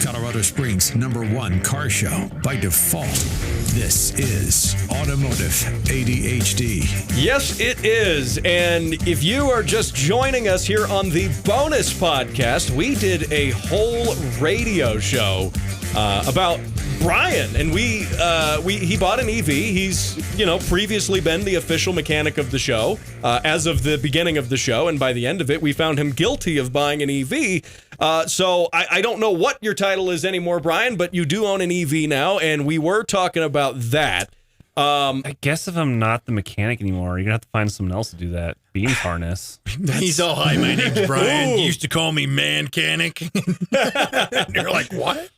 Colorado Springs' #1 car show by default. This is Automotive ADHD. Yes, it is. And if you are just joining us here on the bonus podcast, we did a whole radio show about Brian, and he bought an EV. He's, previously been the official mechanic of the show as of the beginning of the show, and by the end of it, we found him guilty of buying an EV. So I don't know what your title is anymore, Brian, but you do own an EV now, and we were talking about that. I guess if I'm not the mechanic anymore, you're going to have to find someone else to do that beam harness. He's all, hi, my name's Brian. You used to call me man-canic. You're like, what?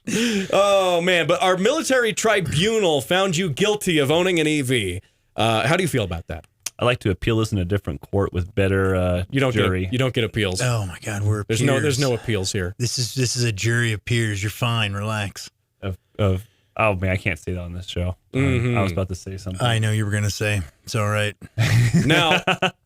Oh, man. But our military tribunal found you guilty of owning an EV. How do you feel about that? I like to appeal this in a different court with better jury. You don't get appeals. Oh, my God, we're peers. There's no appeals here. This is a jury of peers. You're fine. Relax. Oh, man, I can't say that on this show. I was about to say something. I know you were going to say. It's all right. Now,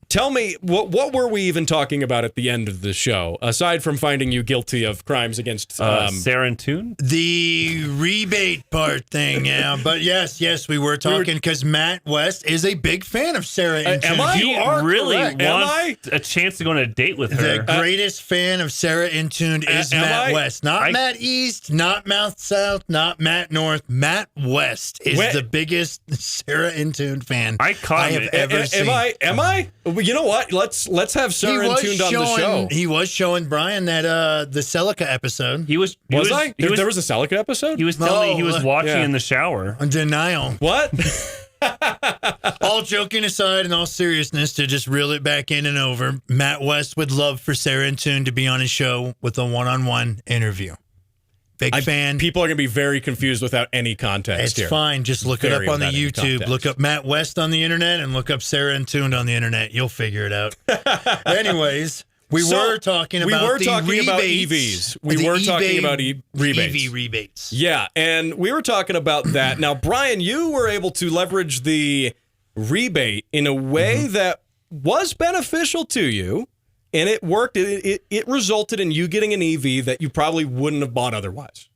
tell me, what were we even talking about at the end of the show, aside from finding you guilty of crimes against... Sarah and Toon? The rebate part thing, yeah. But yes, we were talking because Matt West is a big fan of Sarah and Toon. You are really correct. wants a chance to go on a date with her. The greatest fan of Sarah and Toon is Matt West. Not Matt East, not Matt South, not Matt North. Matt West is the biggest Sarah and Toon fan I have ever seen. Am I? Well, you know what? Let's have Sarah and Toon on the show. He was showing Brian that the Celica episode. There was a Celica episode? He was telling me he was watching in the shower. Denial. What? All joking aside and all seriousness, to just reel it back in and over, Matt West would love for Sarah and Toon to be on his show with a one-on-one interview. Big fan. People are going to be very confused without any context here. It's fine. Just look it up on the YouTube. Look up Matt West on the internet and look up Sarah and Toon on the internet. You'll figure it out. Anyways, we were talking about EVs. We were talking about rebates. EV rebates. Yeah, and we were talking about that. Now, Brian, you were able to leverage the rebate in a way that was beneficial to you. And it worked. It resulted in you getting an EV that you probably wouldn't have bought otherwise,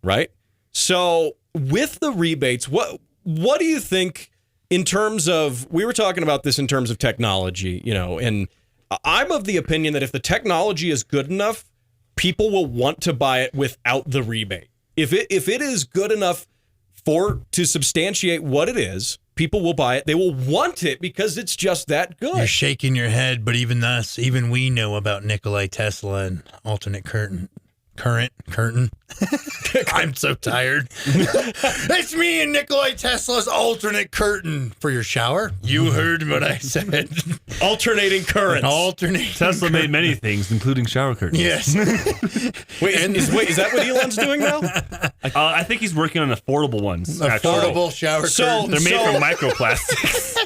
right? So with the rebates, what do you think in terms of? We were talking about this in terms of technology, and I'm of the opinion that if the technology is good enough, people will want to buy it without the rebate. If it is good enough to substantiate what it is, people will buy it. They will want it because it's just that good. You're shaking your head, but even we know about Nikola Tesla and alternate current. I'm so tired. It's me and Nikola Tesla's alternate curtain for your shower. You heard what I said. Alternating currents. Tesla made many things, including shower curtains. Yes. Is that what Elon's doing now? I think he's working on affordable ones. Affordable shower curtains. They're made from microplastics.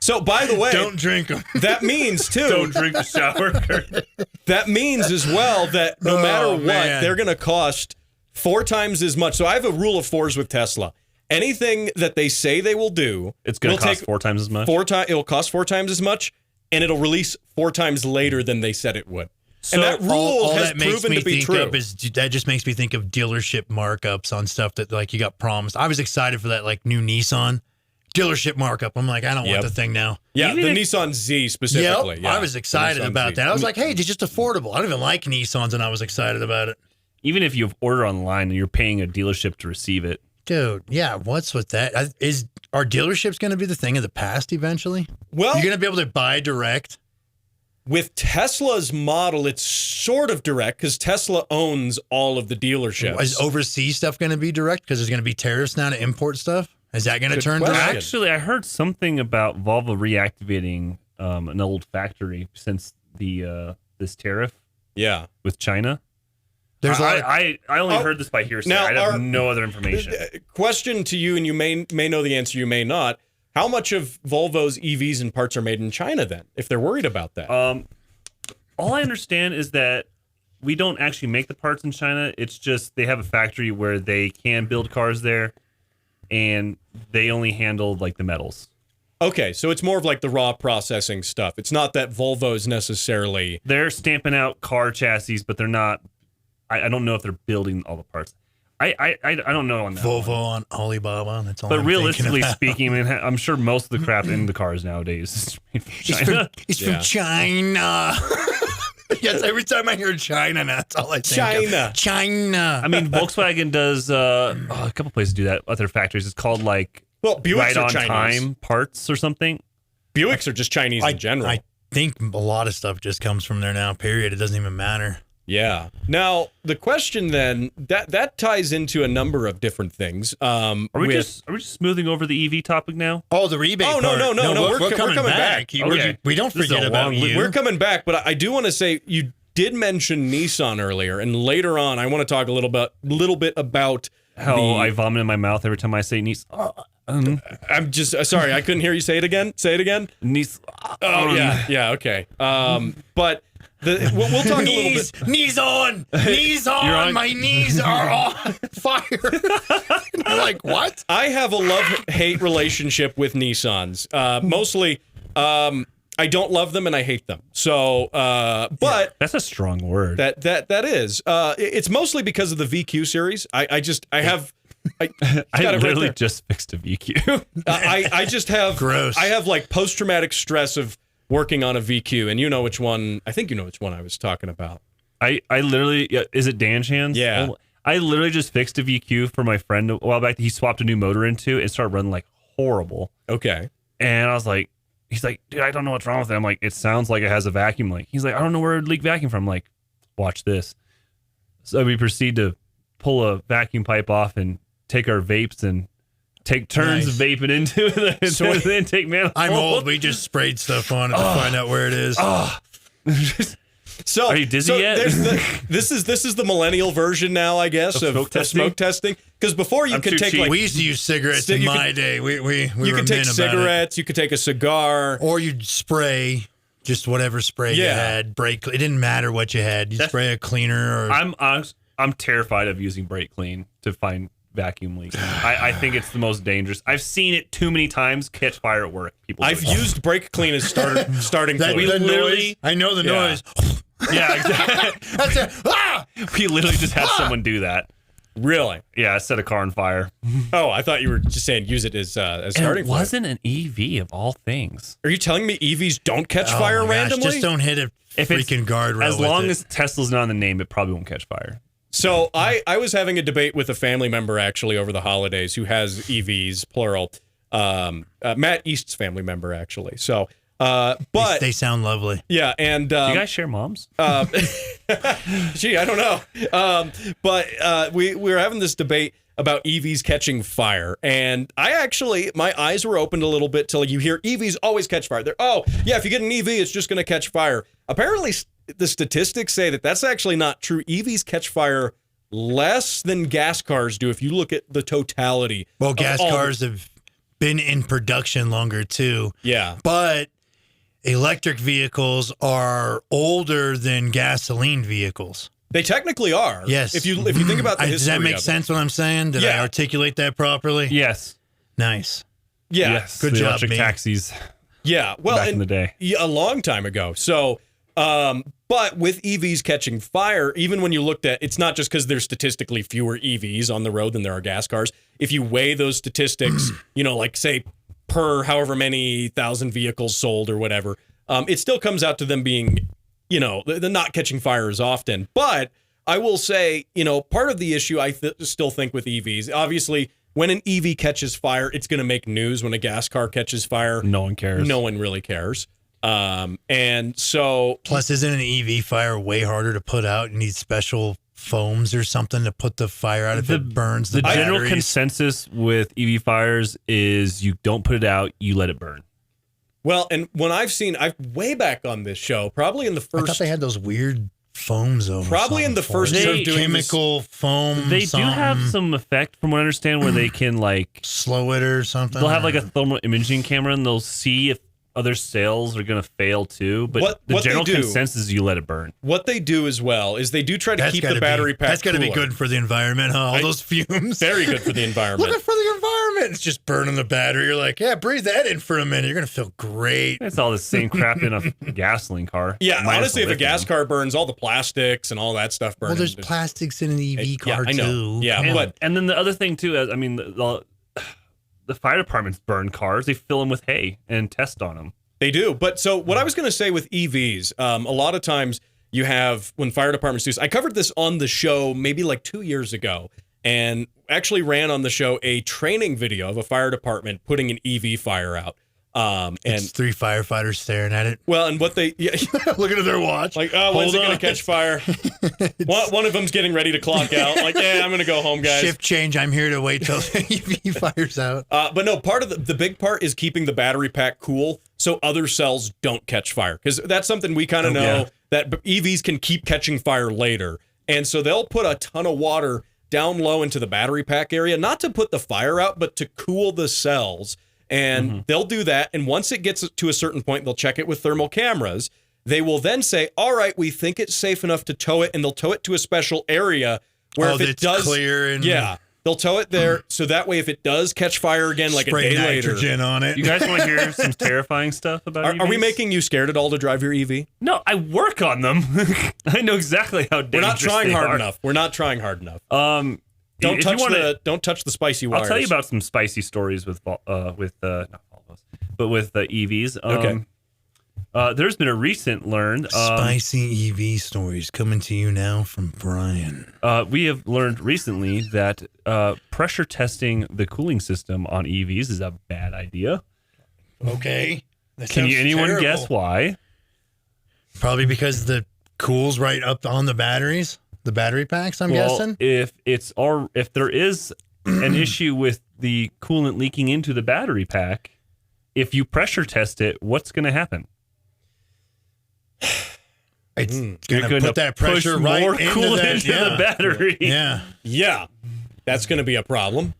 So, by the way, don't drink them. That means, too. Don't drink the shower curtain. That means as well that no matter what, they're going to cost 4 times as much. So I have a rule of 4s with Tesla. Anything that they say they will do, it's going to cost 4 times as much. It'll cost 4 times as much, and it'll release 4 times later than they said it would. So and that rule has proven to be true. That just makes me think of dealership markups on stuff that you got promised. I was excited for that new Nissan. Dealership markup. I'm like, I don't want the thing now. Yeah, the Nissan Z specifically. Yep, I was excited about that. I was like, hey, it's just affordable. I don't even like Nissans, and I was excited about it. Even if you order online and you're paying a dealership to receive it. Dude, yeah, what's with that? Are dealerships going to be the thing of the past eventually? Well, you're going to be able to buy direct? With Tesla's model, it's sort of direct because Tesla owns all of the dealerships. Is overseas stuff going to be direct because there's going to be tariffs now to import stuff? Is that going to turn direct? Actually, I heard something about Volvo reactivating an old factory since this tariff. Yeah, with China. There's I only heard this by hearsay. I have no other information. Question to you, and you may know the answer, you may not. How much of Volvo's EVs and parts are made in China then, if they're worried about that? All I understand is that we don't actually make the parts in China. It's just they have a factory where they can build cars there, and they only handle the metals. Okay, so it's more of the raw processing stuff. It's not that Volvo's necessarily... They're stamping out car chassis, but they're not I don't know if they're building all the parts. I don't know on that. Volvo one. on Alibaba. That's all. But I'm realistically thinking about. speaking, I mean, I'm sure most of the crap in the cars nowadays is made from China. It's from China. Yes, every time I hear China, that's all I think of. China. I mean, Volkswagen does a couple places do that at their factories. It's called like Buicks right are on Chinese. time parts or something. Buicks are just Chinese in general. I think a lot of stuff just comes from there now, period. It doesn't even matter. Yeah. Now, the question then, that ties into a number of different things. Are we just smoothing over the EV topic now? Oh, the rebate Oh, no, part. no, we're coming back. Okay. We don't This is forget a about long you. We're coming back, but I do want to say you did mention Nissan earlier, and later on, I want to talk a little bit about How I vomit in my mouth every time I say niece. I'm just sorry, I couldn't hear you say it again. Say it again. Niece. Oh yeah, okay. But we'll talk a little bit. Knees on. My knees are on fire. You're like, what? I have a love-hate relationship with Nissans. Mostly, I don't love them and I hate them. So, but That's a strong word. that is. It's mostly because of the VQ series. I literally just fixed a VQ. I just have Gross. I have like post-traumatic stress of working on a VQ, and you know which one. I think you know which one I was talking about. I literally, is it Dan Chan's? Yeah. I literally just fixed a VQ for my friend a while back that he swapped a new motor into and started running like horrible. Okay. And I was like, he's like, dude, I don't know what's wrong with it. I'm like, it sounds like it has a vacuum leak. He's like, I don't know where it would leak vacuum from. I'm like, watch this. So we proceed to pull a vacuum pipe off and take our vapes and take turns of vaping into the intake manifold. I'm old. We just sprayed stuff on it to find out where it is. So are you dizzy yet? This is the millennial version now, I guess, of smoke testing. Because before you could take like we used to use cigarettes in my day. We you could take cigarettes, you could take a cigar, or you'd spray just whatever spray you had. It didn't matter what you had. You spray a cleaner. Or I'm terrified of using brake clean to find vacuum leaks. I think it's the most dangerous. I've seen it too many times catch fire at work. I've used brake clean as starting that, fluid. The noise. I know the noise. Yeah, exactly. That's it. Ah! We literally just had someone do that. Really? Yeah, I set a car on fire. Oh, I thought you were just saying use it as starting fluid. It wasn't an EV of all things. Are you telling me EVs don't catch fire randomly? Just don't hit a freaking guardrail. As long as Tesla's not on the name, it probably won't catch fire. So I was having a debate with a family member actually over the holidays who has EVs, plural. Matt East's family member actually. So, but they sound lovely. Yeah, and do you guys share moms? Gee, I don't know. But we were having this debate about EVs catching fire, and my eyes were opened a little bit till you hear EVs always catch fire. If you get an EV, it's just going to catch fire. Apparently, the statistics say that that's actually not true. EVs catch fire less than gas cars do if you look at the totality. Well, gas cars have been in production longer too. Yeah. But electric vehicles are older than gasoline vehicles. They technically are. Yes. If you think about the history does that make sense what I'm saying? Did I articulate that properly? Yes. Nice. Yeah. Yes. Good the job, electric me. taxis. Yeah. Well, back in the day. A long time ago. So, but with EVs catching fire, even when you looked at, it's not just because there's statistically fewer EVs on the road than there are gas cars. If you weigh those statistics, like say per however many thousand vehicles sold or whatever, it still comes out to them being, they're not catching fire as often. But I will say, part of the issue I still think with EVs, obviously, when an EV catches fire, it's going to make news. When a gas car catches fire, no one cares. No one really cares. And so, plus, isn't an EV fire way harder to put out? You need special foams or something to put the fire out if it burns the batteries. General consensus with EV fires is you don't put it out, you let it burn. Well, and when I've way back on this show, probably in the first, I thought they had those weird foams over. Probably in the first year of doing chemical foam. They do have some effect, from what I understand, where they can slow it or something. They'll have a thermal imaging camera and they'll see if other cells are going to fail too. But the general consensus is you let it burn. What they do as well is they do try to keep the battery pack. That's got to be good for the environment, huh? All those fumes. Very good for the environment. Looking for the environment. environment. It's just burning the battery. You're like, yeah, breathe that in for a minute. You're going to feel great. It's all the same crap in a gasoline car. Yeah, honestly, if a gas car burns, all the plastics and all that stuff burns. Well, there's plastics in an EV car, I know. too. Yeah, and then the other thing, too, the fire departments burn cars. They fill them with hay and test on them. They do. But so what I was going to say with EVs, a lot of times you have, when fire departments do, I covered this on the show maybe like 2 years ago, and actually ran on the show a training video of a fire department putting an EV fire out. And it's 3 firefighters staring at it. Well, and what they looking at their watch, like, oh, when's it going to catch fire? One of them's getting ready to clock out. Like, yeah, I'm going to go home, guys. Shift change. I'm here to wait till the EV fires out. But no, part of the big part is keeping the battery pack cool so other cells don't catch fire, because that's something we kind of know that EVs can keep catching fire later, and so they'll put a ton of water down low into the battery pack area, not to put the fire out, but to cool the cells. And they'll do that. And once it gets to a certain point, they'll check it with thermal cameras. They will then say, all right, we think it's safe enough to tow it. And they'll tow it to a special area where if it does clear and they'll tow it there. So that way, if it does catch fire again, like spray a day nitrogen later. on it. You guys want to hear some terrifying stuff about EVs? Are we making you scared at all to drive your EV? No, I work on them. I know exactly how dangerous We're not trying they hard are. enough. We're not trying hard enough. Don't touch the spicy wires. I'll tell you about some spicy stories with not Volvos, but with EVs. Okay. There's been a recent learned spicy EV stories coming to you now from Brian. We have learned recently that pressure testing the cooling system on EVs is a bad idea. Okay. Can anyone guess why? Probably because the cool's right up on the batteries. The battery packs, I'm guessing. If there is an issue with the coolant leaking into the battery pack, if you pressure test it, what's going to happen? It's going to put that pressure push right more into coolant into the battery. Yeah, that's going to be a problem.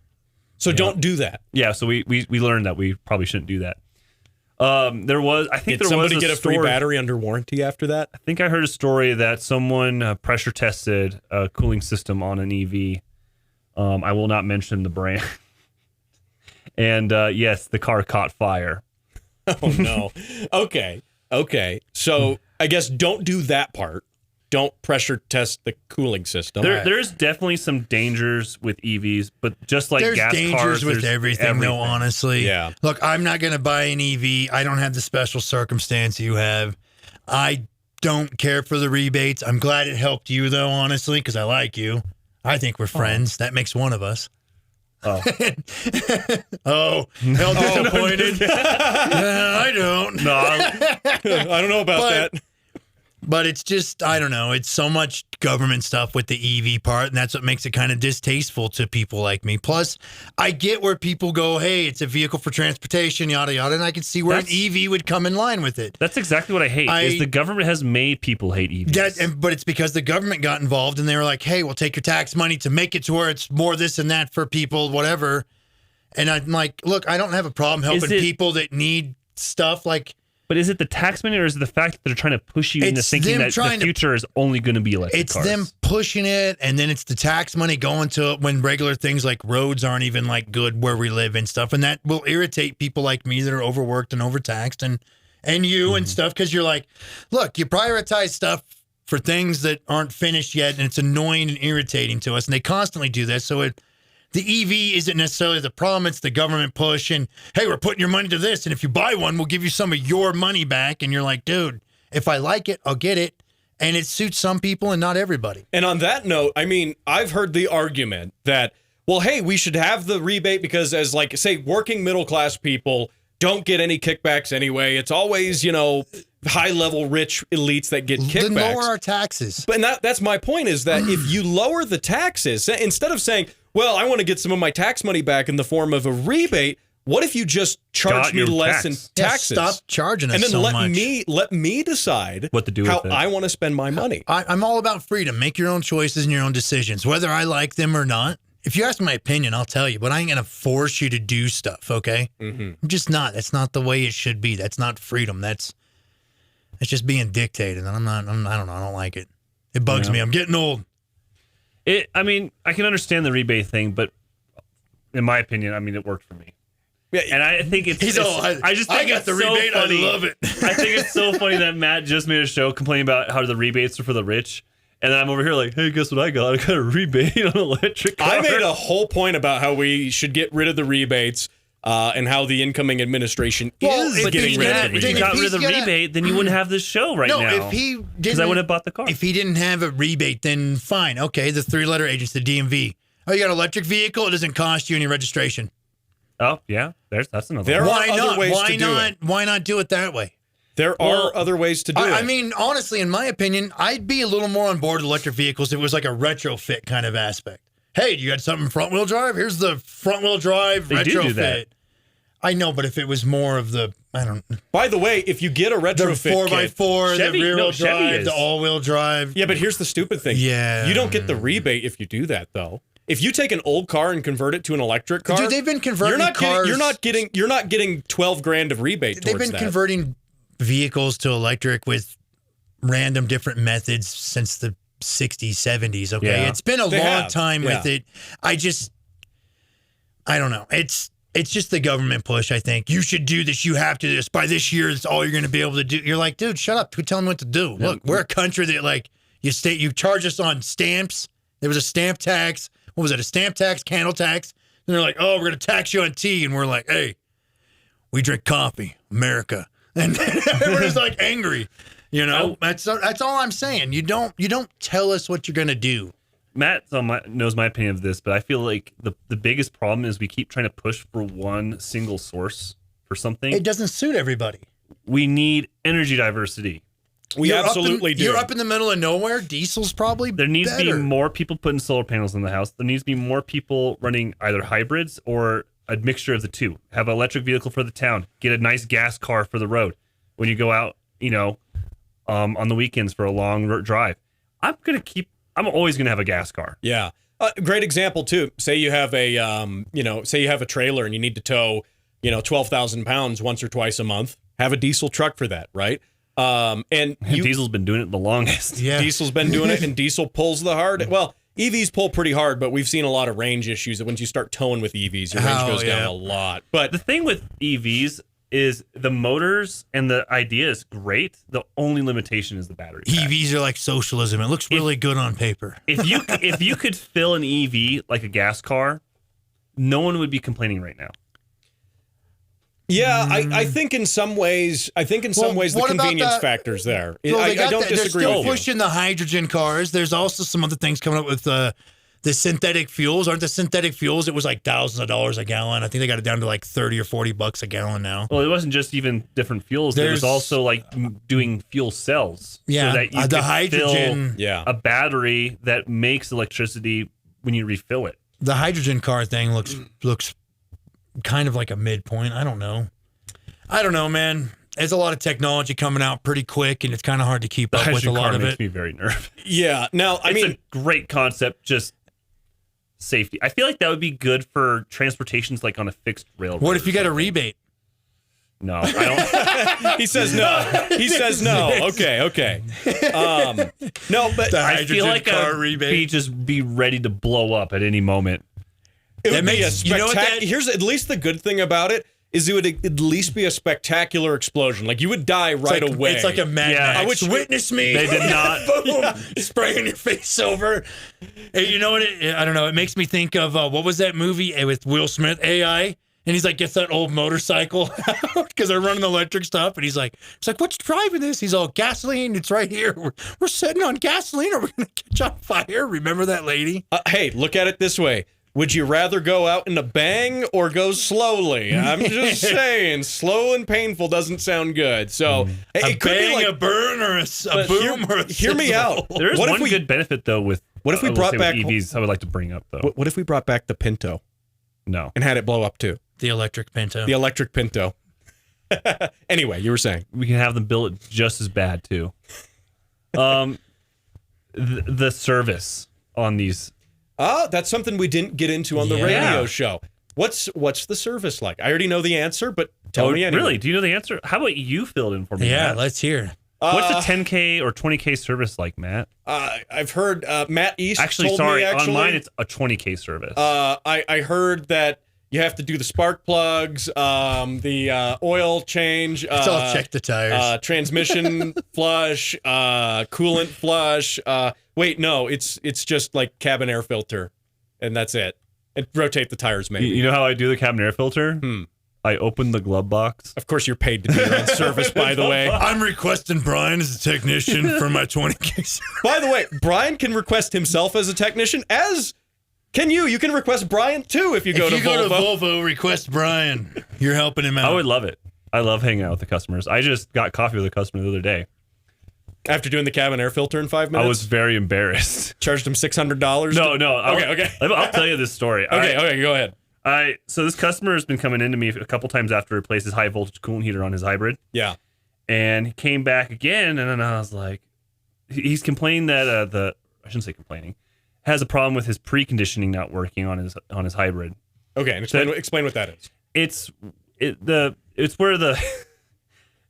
So don't do that. Yeah, so we learned that we probably shouldn't do that. Did somebody get a free battery under warranty after that? I think I heard a story that someone pressure tested a cooling system on an EV. I will not mention the brand. And yes, the car caught fire. Oh no. Okay. So I guess don't do that part. Don't pressure test the cooling system. There's definitely some dangers with EVs, but just like gas cars, there's dangers with everything, though, honestly. Yeah. Look, I'm not going to buy an EV. I don't have the special circumstance you have. I don't care for the rebates. I'm glad it helped you, though, honestly, because I like you. I think we're friends. That makes one of us. Oh. Hell disappointed. I don't. No, I don't know about that. But it's just, I don't know. It's so much government stuff with the EV part, and that's what makes it kind of distasteful to people like me. Plus, I get where people go, hey, it's a vehicle for transportation, yada, yada, and I can see where an EV would come in line with it. That's exactly what I hate, is the government has made people hate EVs. But it's because the government got involved, and they were like, hey, we'll take your tax money to make it to where it's more this and that for people, whatever. And I'm like, look, I don't have a problem helping people that need stuff like... But is it the tax money, or is it the fact that they're trying to push you into thinking that the future is only going to be electric cars? It's them pushing it, and then it's the tax money going to it when regular things like roads aren't even like good where we live and stuff, and that will irritate people like me that are overworked and overtaxed, and you and stuff, because you're like, look, you prioritize stuff for things that aren't finished yet, and it's annoying and irritating to us, and they constantly do this, so the EV isn't necessarily the problem. It's the government push and, hey, we're putting your money to this. And if you buy one, we'll give you some of your money back. And you're like, dude, if I like it, I'll get it. And it suits some people and not everybody. And on that note, I mean, I've heard the argument that, well, hey, we should have the rebate because as like, say, working middle class people don't get any kickbacks anyway. It's always, high level rich elites that get kickbacks. Then lower our taxes. But that's my point is that if you lower the taxes, instead of saying, well, I want to get some of my tax money back in the form of a rebate, what if you just charge me less in taxes? Stop charging us and then so much. let me decide what to do how with it. I want to spend my money. I'm all about freedom. Make your own choices and your own decisions, whether I like them or not. If you ask my opinion, I'll tell you, but I ain't going to force you to do stuff, okay? I'm just not. That's not the way it should be. That's not freedom. That's just being dictated. And I don't know. I don't like it. It bugs me. I'm getting old. I can understand the rebate thing, but in my opinion, I mean, it worked for me. Yeah, and I think I just think I got the rebate. Funny. I love it. I think it's so funny that Matt just made a show complaining about how the rebates are for the rich. And then I'm over here like, hey, guess what I got? I got a rebate on an electric car. I made a whole point about how we should get rid of the rebates and how the incoming administration is getting rid of the rebates. If you got rid of the rebate, then you wouldn't have this show now. No, if he didn't, because I would have bought the car. If he didn't have a rebate, then fine. Okay, the 3-letter agents, the DMV. Oh, you got an electric vehicle? It doesn't cost you any registration. Oh, yeah. That's another There one. are other ways to do it. Why not do it that way? There are other ways to do it. I mean, honestly, in my opinion, I'd be a little more on board with electric vehicles if it was like a retrofit kind of aspect. Hey, you got something front-wheel drive? Here's the front-wheel drive retrofit. Do that. I know, but if it was more of the, I don't know. By the way, if you get a retrofit the 4x4, Chevy, the rear-wheel Chevy drive, is. the all-wheel drive. Yeah, but here's the stupid thing. Yeah. You don't get the rebate if you do that, though. If you take an old car and convert it to an electric car, Dude, they've been converting cars. You're not getting $12,000 of rebate towards They've been that. converting vehicles to electric with random different methods since the 60s, 70s. Okay, Yeah. it's been a They long have, time yeah. with it. I don't know. It's just the government push. I think you should do this. You have to do this by this year. It's all you're going to be able to do. You're like, dude, shut up. Quit telling me what to do. Look, we're a country that like you charge us on stamps. There was a stamp tax. What was it? A stamp tax, candle tax. And they're like, oh, we're going to tax you on tea. And we're like, hey, we drink coffee, America. And then everyone's like angry. You know, that's all I'm saying. You don't tell us what you're going to do. Matt knows my opinion of this, but I feel like the biggest problem is we keep trying to push for one single source for something. It doesn't suit everybody. We need energy diversity. We absolutely do. You're up in the middle of nowhere. Diesel's probably There needs better. to be more people putting solar panels in the house. There needs to be more people running either hybrids or a mixture of the two. Have an electric vehicle for the town. Get a nice gas car for the road. When you go out, on the weekends for a long drive. I'm always going to have a gas car. Yeah. Great example too. Say you have a trailer and you need to tow, 12,000 pounds once or twice a month. Have a diesel truck for that, right? Diesel's been doing it the longest. Yeah. Diesel's been doing it, and diesel pulls the hard. Well, EVs pull pretty hard, but we've seen a lot of range issues that once you start towing with EVs, your range goes down a lot. But The thing with EVs is the motors and the idea is great. The only limitation is the battery pack. EVs are like socialism. It looks really good on paper. If you could fill an EV like a gas car, no one would be complaining right now. yeah, I think in some ways, the convenience factor's there. Well, I don't disagree They're still with you. pushing the hydrogen cars. There's also some other things coming up with the synthetic fuels. Aren't the synthetic fuels? It was like thousands of dollars a gallon. I think they got it down to like $30 or $40 a gallon now. Well, it wasn't just even different fuels. There was also like doing fuel cells. Yeah, so that you the could hydrogen. fill a battery that makes electricity when you refill it. The hydrogen car thing looks kind of like a midpoint. I don't know, man. There's a lot of technology coming out pretty quick, and it's kind of hard to keep up with a lot of makes it. me very nervous. Yeah. Now, It's a great concept, just safety. I feel like that would be good for transportations like on a fixed railroad. What if you got a rebate? No, I don't. he says no. He says no. Okay. No, but I feel like I'd be ready to blow up at any moment. it would be a you know what spectacular. Here's at least the good thing about it is it would at least be a spectacular explosion. Like you would die right away. It's like a Mad Max. I wish- Witness me. They did not. Boom. Spraying your face over. Hey, you know what? I don't know. It makes me think of what was that movie with Will Smith, AI? And he's like, gets that old motorcycle out because they're running the electric stuff. And he's like, what's driving this? He's all, gasoline. It's right here. We're sitting on gasoline. Are we going to catch on fire? Remember that lady? Hey, look at it this way. Would you rather go out in a bang or go slowly? I'm just saying, slow and painful doesn't sound good. So it could bang, be like a burn, or a boom, or a hear me out. There is one good benefit though with What if we brought back EVs? I would like to bring up though. What if we brought back the Pinto No, and had it blow up too? The electric Pinto. The electric Pinto. Anyway, you were saying we can have them build it just as bad too. The service on these. That's something we didn't get into on the radio show. What's the service like? I already know the answer, but tell me anyway. Really? Do you know the answer? How about you fill it in for me? Yeah, Matt? let's hear. What's a 10K or 20K service like, Matt? I've heard Matt East Actually, told sorry, me, on mine it's a 20K service. I heard that you have to do the spark plugs, the oil change. It's all check the tires. Transmission flush, coolant flush. Wait, no, it's just like cabin air filter, and that's it. And rotate the tires, maybe. You know how I do the cabin air filter? I open the glove box. Of course, you're paid to do your own service, by the way. I'm requesting Brian as a technician for my 20K. By the way, Brian can request himself as a technician, as can you. You can request Brian, too, if you go to Volvo. If you go to Volvo, request Brian. You're helping him out. I would love it. I love hanging out with the customers. I just got coffee with a customer the other day. After doing the cabin air filter in 5 minutes? I was very embarrassed. Charged him $600? No. Okay. I'll tell you this story. Okay, go ahead. So this customer has been coming into me a couple times after he replaced his high voltage coolant heater on his hybrid. Yeah. And he came back again, and then I was like, he's complaining that I shouldn't say complaining, has a problem with his preconditioning not working on his hybrid. Okay, and explain what that is.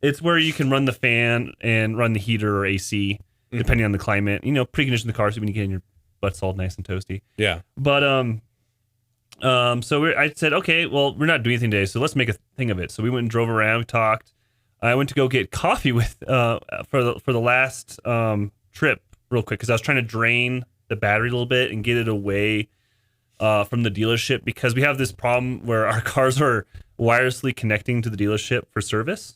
It's where you can run the fan and run the heater or AC depending on the climate. You know, precondition the car so when you get in your butt's all nice and toasty. Yeah. But so I said, okay, well, we're not doing anything today, so let's make a thing of it. So we went and drove around, we talked. I went to go get coffee with for the last trip real quick because I was trying to drain the battery a little bit and get it away from the dealership because we have this problem where our cars are wirelessly connecting to the dealership for service.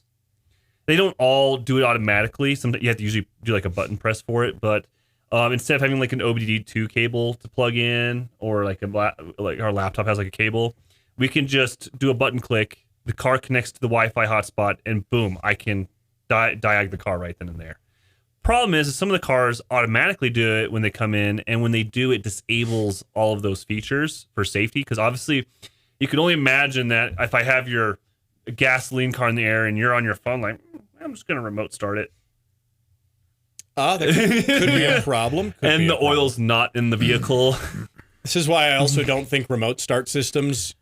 They don't all do it automatically. Sometimes you have to usually do like a button press for it, but instead of having like an OBD2 cable to plug in or like our laptop has like a cable, we can just do a button click. The car connects to the Wi-Fi hotspot, and boom, I can diag the car right then and there. Problem is some of the cars automatically do it when they come in, and when they do, it disables all of those features for safety. Because obviously, you can only imagine that if I have your gasoline car in the air and you're on your phone, like, I'm just going to remote start it. That could be a problem. And the oil's not in the vehicle. This is why I also don't think remote start systems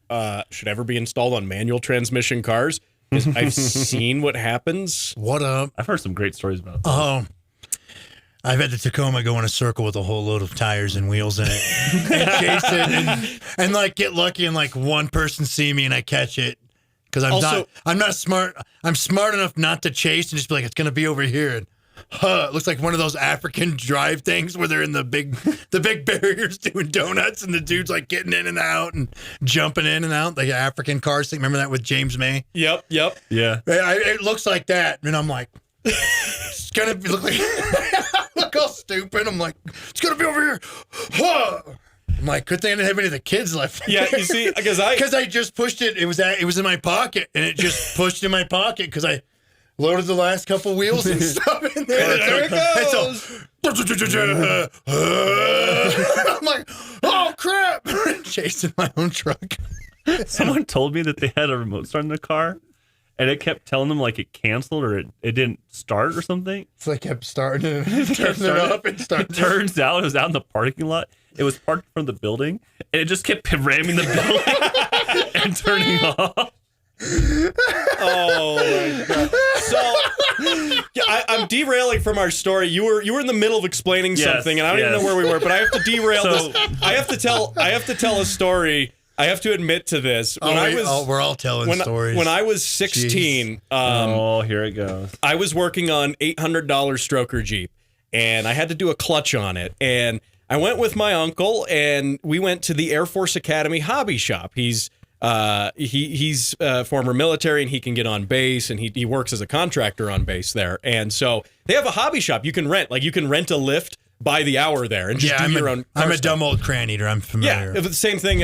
should ever be installed on manual transmission cars. Because I've seen what happens. What up? I've heard some great stories about that. I've had the Tacoma go in a circle with a whole load of tires and wheels in it, and chase it, and like get lucky and like one person see me and I catch it because I'm not smart. I'm smart enough not to chase and just be like, it's gonna be over here. And it looks like one of those African drive things where they're in the big barriers doing donuts and the dude's like getting in and out and jumping in and out, like an African car thing. Remember that with James May? Yep. Yeah. It looks like that, and I'm like, it's gonna look like. Look all stupid. I'm like, it's gonna be over here. I'm like, good thing I didn't have any of the kids left. Yeah, you see, because I just pushed it. It was in my pocket, and it just pushed in my pocket because I loaded the last couple wheels and stuff in there. There it goes. I'm like, oh crap! Chasing my own truck. Someone told me that they had a remote start in the car. And it kept telling them like it canceled or it didn't start or something. So I kept starting it, turning it up and starting. It turns out it was out in the parking lot. It was parked in front of the building, and it just kept ramming the building and turning off. Oh my god! So yeah, I'm derailing from our story. You were in the middle of explaining something, and I don't even know where we were. But I have to derail this. I have to tell a story. I have to admit to this. We're all telling stories. When I was 16, here it goes. I was working on $800 stroker Jeep, and I had to do a clutch on it. And I went with my uncle, and we went to the Air Force Academy hobby shop. He's former military, and he can get on base, and he works as a contractor on base there. And so they have a hobby shop you can rent. Like you can rent a lift by the hour there, and just do your own. I'm a dumb old cran eater. I'm familiar. Yeah, the same thing.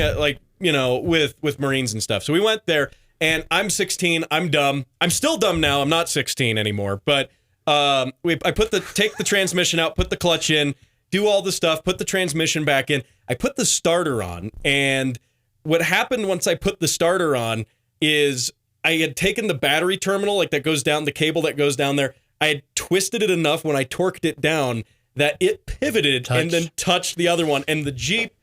With Marines and stuff. So we went there, and I'm 16. I'm dumb. I'm still dumb now. I'm not 16 anymore. But I take the transmission out, put the clutch in, do all the stuff, put the transmission back in. I put the starter on, and what happened once I put the starter on is I had taken the battery terminal, like that goes down, the cable that goes down there. I had twisted it enough when I torqued it down that it pivoted and then touched the other one, and the Jeep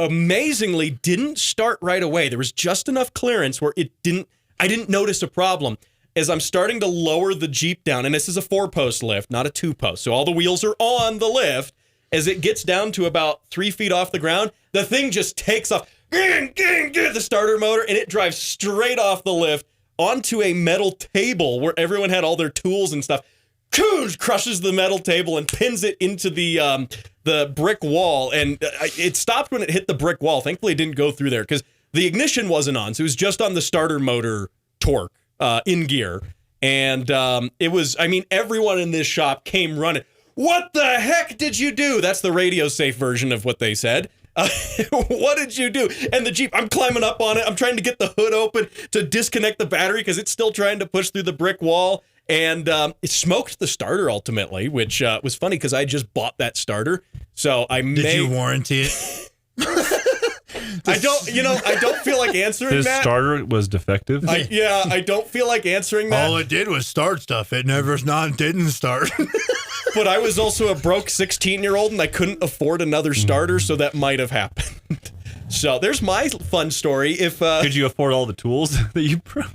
amazingly didn't start right away. There was just enough clearance where I didn't notice a problem. as I'm starting to lower the Jeep down, and this is a 4-post lift, not a 2-post, so all the wheels are on the lift. As it gets down to about 3 feet off the ground, the thing just takes off, the starter motor, and it drives straight off the lift onto a metal table where everyone had all their tools and stuff. Crushes the metal table and pins it into the brick wall. And it stopped when it hit the brick wall. Thankfully, it didn't go through there because the ignition wasn't on. So it was just on the starter motor torque in gear. And it was, I mean, everyone in this shop came running. What the heck did you do? That's the radio safe version of what they said. What did you do? And the Jeep, I'm climbing up on it. I'm trying to get the hood open to disconnect the battery because it's still trying to push through the brick wall. And it smoked the starter ultimately, which was funny because I just bought that starter. So Did you warranty it? I don't feel like answering His that. His starter was defective? I don't feel like answering that. All it did was start stuff. It didn't start. But I was also a broke 16-year-old and I couldn't afford another starter, so that might have happened. So there's my fun story. Could you afford all the tools that you broke?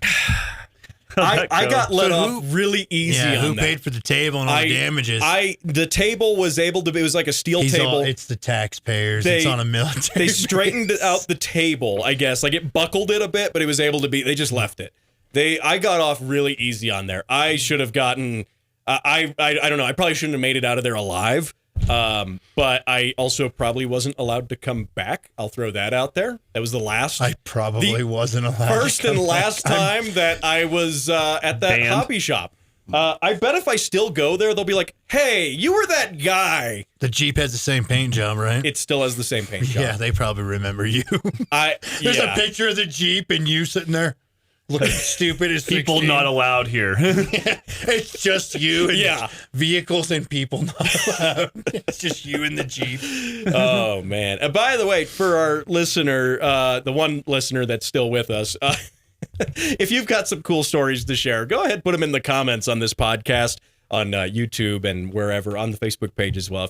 I got let off really easy on that. Who paid for the table and all the damages? The table was able to be, it was like a steel table. It's the taxpayers. It's on a military They straightened out the table, I guess. Like it buckled it a bit, but it was able to be, they just left it. I got off really easy on there. I should have gotten, I don't know, I probably shouldn't have made it out of there alive. But I also probably wasn't allowed to come back. I'll throw that out there. That was the last. I probably wasn't allowed. First and last time that I was at that hobby shop. I bet if I still go there, they'll be like, "Hey, you were that guy." The Jeep has the same paint job, right? It still has the same paint job. Yeah, they probably remember you. There's a picture of the Jeep and you sitting there looking stupid as people 16. not allowed here. It's just you and vehicles and people not allowed. It's just you and the Jeep. Oh, man. By the way, for our listener, the one listener that's still with us, if you've got some cool stories to share, go ahead, put them in the comments on this podcast on YouTube and wherever, on the Facebook page as well.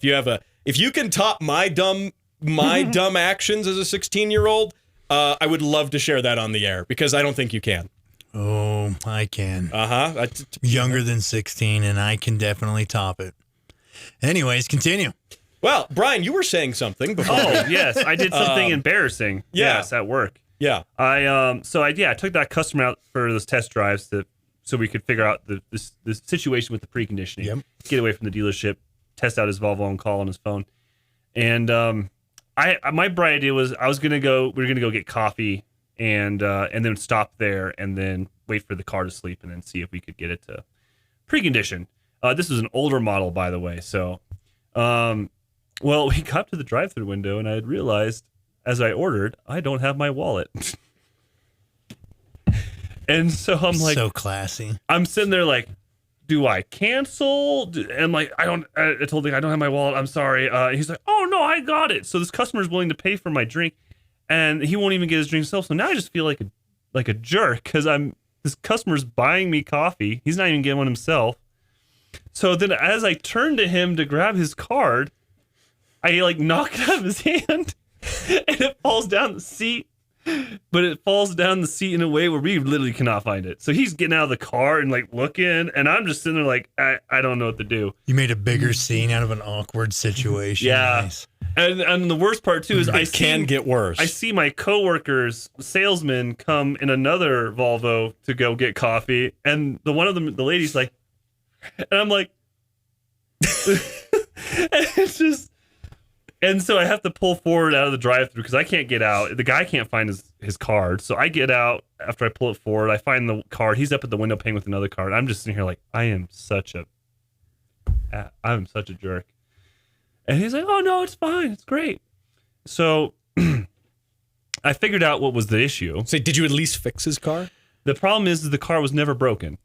If you can top my dumb actions as a 16-year-old, I would love to share that on the air because I don't think you can. Oh, I can. Uh-huh. Younger than 16, and I can definitely top it. Anyways, continue. Well, Brian, you were saying something before. Oh, yes. I did something embarrassing. Yeah. Yes, at work. Yeah. I took that customer out for those test drives so we could figure out the situation with the preconditioning. Yep. Get away from the dealership, test out his Volvo on call on his phone. And my bright idea was we were gonna go get coffee and then stop there and then wait for the car to sleep and then see if we could get it to precondition. This was an older model, by the way. So, well, we got to the drive-thru window and I had realized as I ordered, I don't have my wallet. And so I'm like, so classy. I'm sitting there like, do I cancel? And like, I told him I don't have my wallet. I'm sorry. He's like, oh no, I got it. So this customer is willing to pay for my drink, and he won't even get his drink himself. So now I just feel like a jerk because this customer's buying me coffee. He's not even getting one himself. So then, as I turn to him to grab his card, I like knock it out of his hand, and it falls down the seat. But it falls down the seat in a way where we literally cannot find it. So he's getting out of the car and like looking, and I'm just sitting there like, I don't know what to do. You made a bigger scene out of an awkward situation. Yeah. Nice. And the worst part too is it can get worse. I see my coworkers, salesman, come in another Volvo to go get coffee, and the lady's like, and I'm like, and it's just. And so I have to pull forward out of the drive-thru because I can't get out. The guy can't find his card. So I get out after I pull it forward. I find the card. He's up at the window paying with another card. I'm just sitting here like, I'm such a jerk. And he's like, oh, no, it's fine. It's great. So I figured out what was the issue. So did you at least fix his car? The problem is the car was never broken.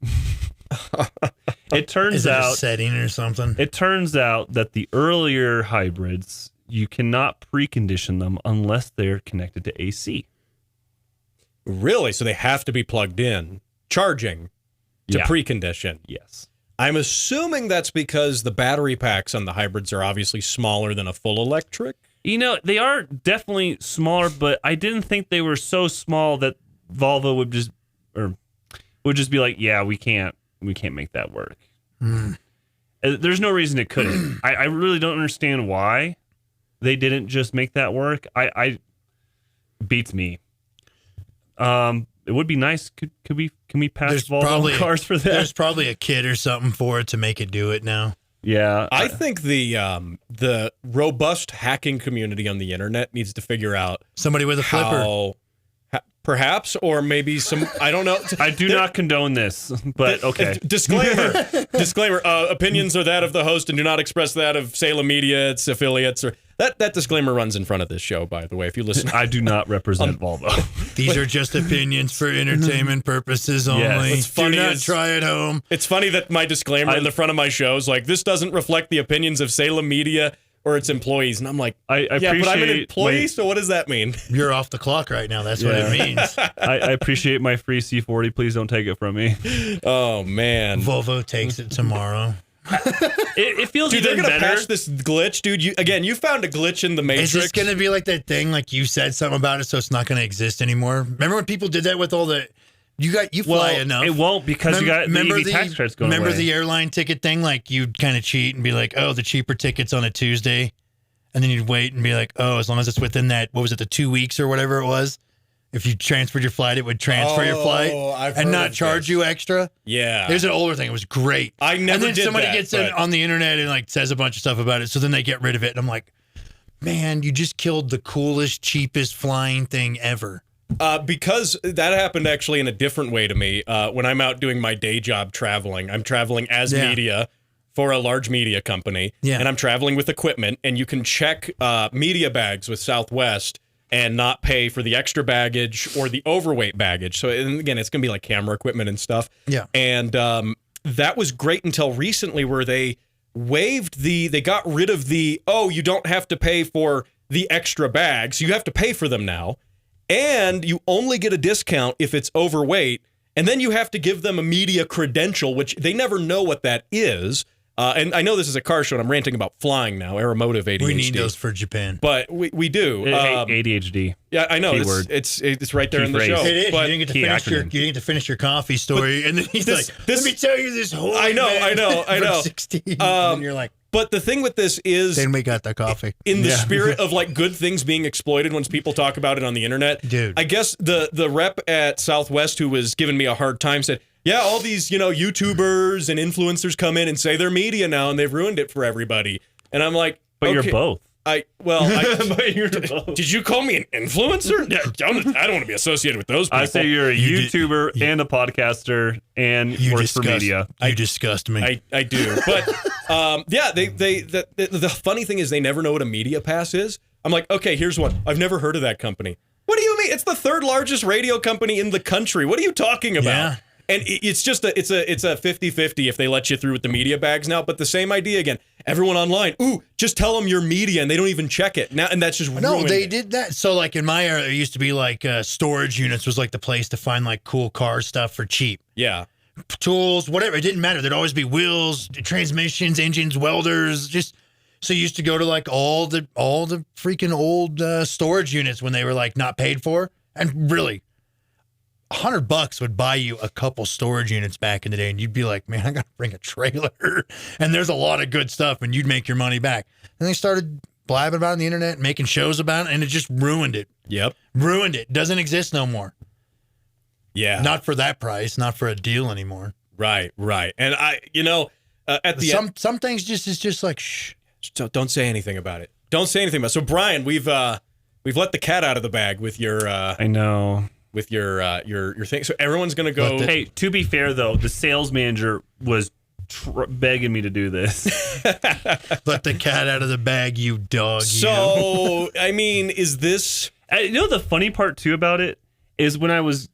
It turns out a setting or something. It turns out that the earlier hybrids, you cannot precondition them unless they're connected to AC. Really? So they have to be plugged in, charging to precondition? Yes. I'm assuming that's because the battery packs on the hybrids are obviously smaller than a full electric. You know, they are definitely smaller, but I didn't think they were so small that Volvo would just, or would just be like, yeah, we can't make that work. There's no reason it couldn't. I really don't understand why they didn't just make that work. I beats me. It would be nice. Can we pass Volvo cars for that? There's probably a kit or something for it to make it do it now. Yeah, I think the robust hacking community on the internet needs to figure out somebody with a flipper. Perhaps, or maybe some, I don't know. I do not condone this, but okay. Disclaimer, opinions are that of the host and do not express that of Salem Media, its affiliates, or that disclaimer runs in front of this show, by the way, if you listen. I do not represent Volvo. These are just opinions for entertainment purposes only. Yes. Do not try at home. It's funny that my disclaimer in the front of my show is like, this doesn't reflect the opinions of Salem Media or its employees. And I'm like, I but I'm an employee, so what does that mean? You're off the clock right now. That's what it means. I appreciate my free C40. Please don't take it from me. Oh, man. Volvo takes it tomorrow. It feels dude, even they're going to better. patch this glitch, dude. You found a glitch in the Matrix. Is this going to be like that thing, like you said something about it, so it's not going to exist anymore? Remember when people did that with all the... You fly enough. It won't because you got the EV tax credits going Remember away. the airline ticket thing? Like, you'd kind of cheat and be like, oh, the cheaper ticket's on a Tuesday. And then you'd wait and be like, oh, as long as it's within that, what was it, the 2 weeks or whatever it was? If you transferred your flight, it would transfer your flight and not charge you extra. Yeah. There's an older thing. It was great. I never And then did somebody that, gets in on the internet and like says a bunch of stuff about it. So then they get rid of it. And I'm like, man, you just killed the coolest, cheapest flying thing ever. Because that happened actually in a different way to me. When I'm out doing my day job traveling, I'm traveling as media for a large media company, and I'm traveling with equipment, and you can check media bags with Southwest and not pay for the extra baggage or the overweight baggage. So, and again, it's going to be like camera equipment and stuff. Yeah. And that was great until recently where they they got rid of you don't have to pay for the extra bags. You have to pay for them now. And you only get a discount if it's overweight. And then you have to give them a media credential, which they never know what that is. And I know this is a car show, and I'm ranting about flying now, Automotive ADHD. We need those for Japan. But we do. ADHD. Yeah, I know. It's right there in the show. It is. But you didn't get to finish your coffee story. And then he's like, let me tell you this whole I know. 16. And you're like, but the thing with this is... Then we got the coffee. In the spirit of like good things being exploited when people talk about it on the internet. Dude. I guess the rep at Southwest who was giving me a hard time said, yeah, all these, YouTubers and influencers come in and say they're media now and they've ruined it for everybody. And I'm like, but you're both. But you're both. Did you call me an influencer? I don't want to be associated with those people. I say you're a YouTuber and a podcaster and works for media. You disgust me. I do. But the funny thing is they never know what a media pass is. I'm like, okay, here's one. I've never heard of that company. What do you mean? It's the third largest radio company in the country. What are you talking about? Yeah. And it's just a 50-50 if they let you through with the media bags now. But the same idea again. Everyone online, just tell them you're media, and they don't even check it now. And that's just no, they did that. So like in my era, there used to be like storage units was like the place to find like cool car stuff for cheap. Yeah, tools, whatever. It didn't matter. There'd always be wheels, transmissions, engines, welders. Just so you used to go to like all the freaking old storage units when they were like not paid for, and really. $100 would buy you a couple storage units back in the day, and you'd be like, man, I got to bring a trailer. And there's a lot of good stuff, and you'd make your money back. And they started blabbing about it on the internet, making shows about it, and it just ruined it. Yep. Ruined it. Doesn't exist no more. Yeah. Not for that price, not for a deal anymore. Right. And at the some things is just like, shh. Don't say anything about it. Don't say anything about it. So, Brian, we've let the cat out of the bag with your... I know. With your thing. So everyone's going to go... Hey, to be fair, though, the sales manager was begging me to do this. Let the cat out of the bag, you dog. So, I mean, is this... the funny part, too, about it is when I was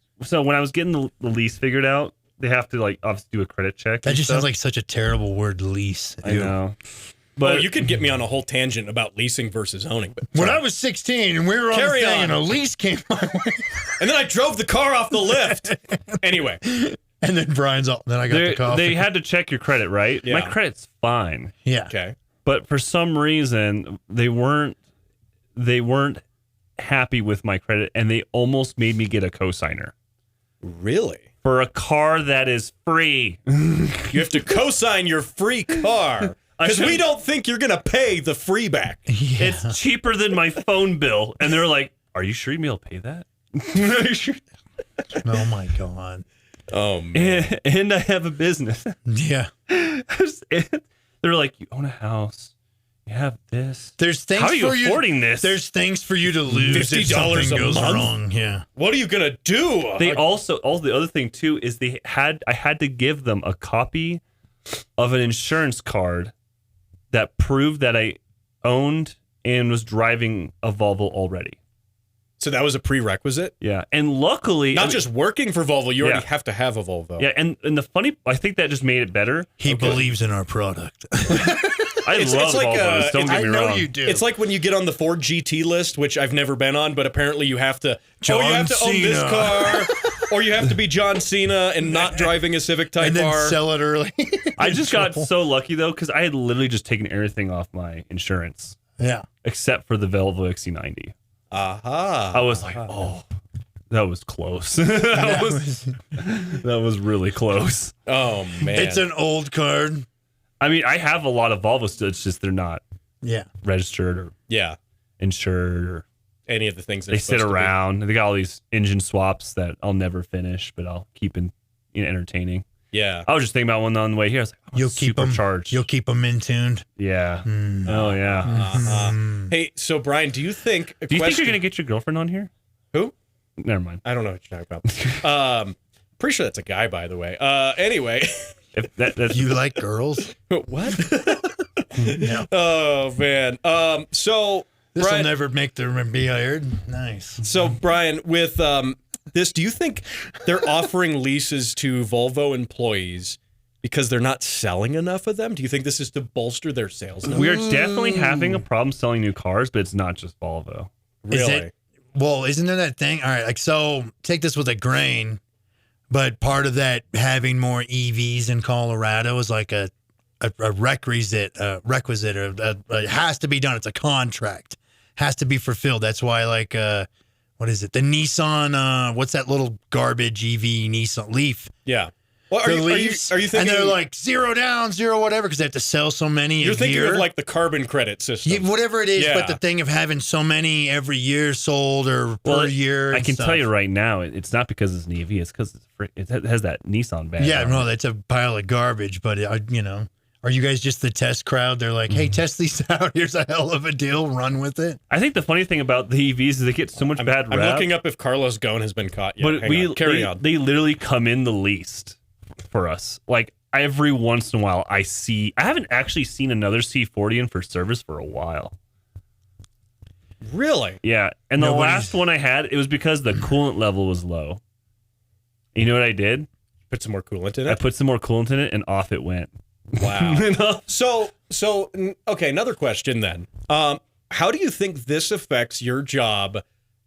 getting the lease figured out, they have to, like, obviously do a credit check. That just sounds like such a terrible word, lease. I know. But you could get me on a whole tangent about leasing versus owning. But when I was 16 and we were on the thing and a lease came my way. And then I drove the car off the lift. Anyway. And then Brian's all, then I got the coffee. They had to check your credit, right? Yeah. My credit's fine. Yeah. Okay. But for some reason, they weren't happy with my credit, and they almost made me get a cosigner. Really? for a car that is free. You have to co-sign your free car. Because we don't think you're going to pay the free back. Yeah. It's cheaper than my phone bill. And they're like, are you sure you'll pay that? Oh, my God. Oh, man. And I have a business. Yeah. They're like, you own a house. You have this. There's things How are you for affording this? There's things for you to lose if $50 something a goes month? wrong. Yeah. What are you going to do? They also the other thing, too, is I had to give them a copy of an insurance card that proved that I owned and was driving a Volvo already. So that was a prerequisite? Yeah. And luckily... Not just working for Volvo, you already have to have a Volvo. Yeah, and the funny... I think that just made it better. He believes in our product. I love Volvos, don't get me wrong. I know you do. It's like when you get on the Ford GT list, which I've never been on, but apparently you have to... John you have to own this Cena. car, or you have to be John Cena and not driving a Civic Type and then R. sell it early. I just got so lucky, though, because I had literally just taken everything off my insurance. Yeah. Except for the Volvo XC90. Aha. I was like, oh, that was close. that was really close. Oh, man. It's an old card. I mean, I have a lot of Volvos still. It's just they're not registered or insured or any of the things they sit around. They got all these engine swaps that I'll never finish, but I'll keep entertaining. Yeah. I was just thinking about one on the way here. I was like, You'll keep them charged. You'll keep them in tuned. Yeah. Oh yeah. Hey, so Brian, do you think you're gonna get your girlfriend on here? Who? Never mind. I don't know what you're talking about. Pretty sure that's a guy, by the way. Anyway. If that's you like girls? What? No. Oh man. So this will Brian, never make them be hired. Nice. So Brian, with this, do you think they're offering leases to Volvo employees because they're not selling enough of them? Do you think this is to bolster their sales numbers? We're definitely having a problem selling new cars, but it's not just Volvo. Really? Isn't there that thing? All right, like, so take this with a grain, but part of that having more EVs in Colorado is like a requisite, it has to be done. It's a contract, has to be fulfilled. That's why, like, what is it? The Nissan, what's that little garbage EV Nissan Leaf? Yeah. Well, are you thinking? And they're like 0 down, 0 whatever, because they have to sell so many. You're a thinking year. Of like the carbon credit system, whatever it is. But the thing of having so many every year sold or per year. I can tell you right now, it's not because it's an EV. It's because it has that Nissan badge. Yeah, no, that's a pile of garbage. But are you guys just the test crowd? They're like, hey, test these out. Here's a hell of a deal. Run with it. I think the funny thing about the EVs is they get so much bad rap. I'm looking up if Carlos Ghosn has been caught yet. But Carry on. They literally come in the least for us. Like every once in a while, I haven't actually seen another C40 in for service for a while. Really? Yeah. And the last one I had, it was because the coolant level was low. You know what I did? Put some more coolant in it? I put some more coolant in it and off it went. Wow. So okay, another question then. How do you think this affects your job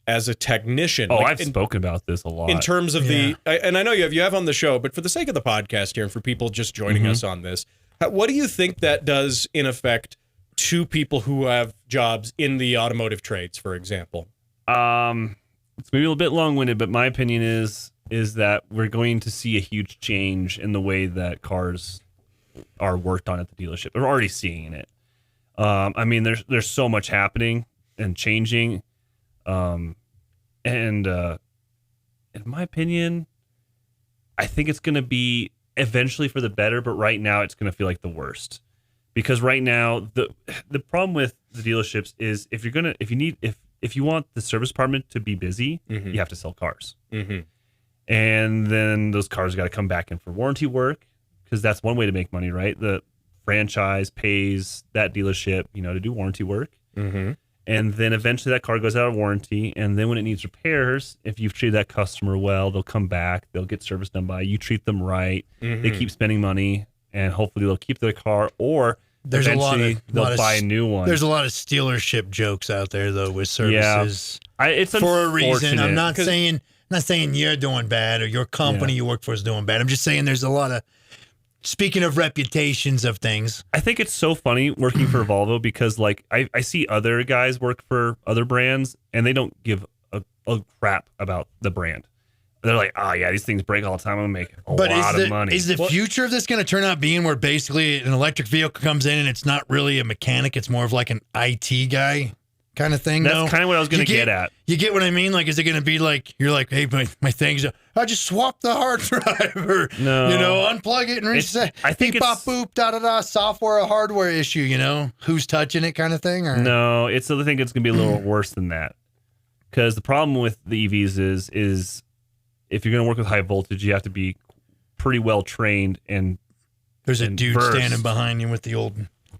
as a technician? Oh, I've spoken about this a lot. In terms of and I know you have on the show, but for the sake of the podcast here and for people just joining us on this, what do you think that does in effect to people who have jobs in the automotive trades, for example? It's maybe a little bit long-winded, but my opinion is that we're going to see a huge change in the way that cars are worked on at the dealership. We're already seeing it. I mean, there's so much happening and changing. And in my opinion, I think it's going to be eventually for the better, but right now it's going to feel like the worst. Because right now the problem with the dealerships is if you want the service department to be busy, you have to sell cars. Mm-hmm. And then those cars got to come back in for warranty work, because that's one way to make money, right? The franchise pays that dealership, to do warranty work. Mm-hmm. And then eventually that car goes out of warranty. And then when it needs repairs, if you've treated that customer well, they'll come back. They'll get service done by you. Treat them right. Mm-hmm. They keep spending money, and hopefully they'll keep their car, or eventually they'll buy a new one. There's a lot of stealership jokes out there, though, with services. Yeah. It's for a reason. I'm not saying you're doing bad or your company you work for is doing bad. I'm just saying there's a lot of, speaking of reputations of things. I think it's so funny working for Volvo because, like, I see other guys work for other brands and they don't give a crap about the brand. they're like, oh yeah, these things break all the time. I'm gonna make a lot of money. Is the future of this going to turn out being where basically an electric vehicle comes in and it's not really a mechanic, it's more of like an IT guy kind of thing? That's kind of what I was going to get at. You get what I mean? Like, is it going to be like, you're like, hey, my thing's, I just swap the hard drive or, unplug it and reset. I think beep, bop, boop, da-da-da, software, hardware issue, who's touching it kind of thing? Or? No, I think it's going to be a little worse than that. Because the problem with the EVs is if you're going to work with high voltage, you have to be pretty well trained and there's a dude versed. standing behind you with the old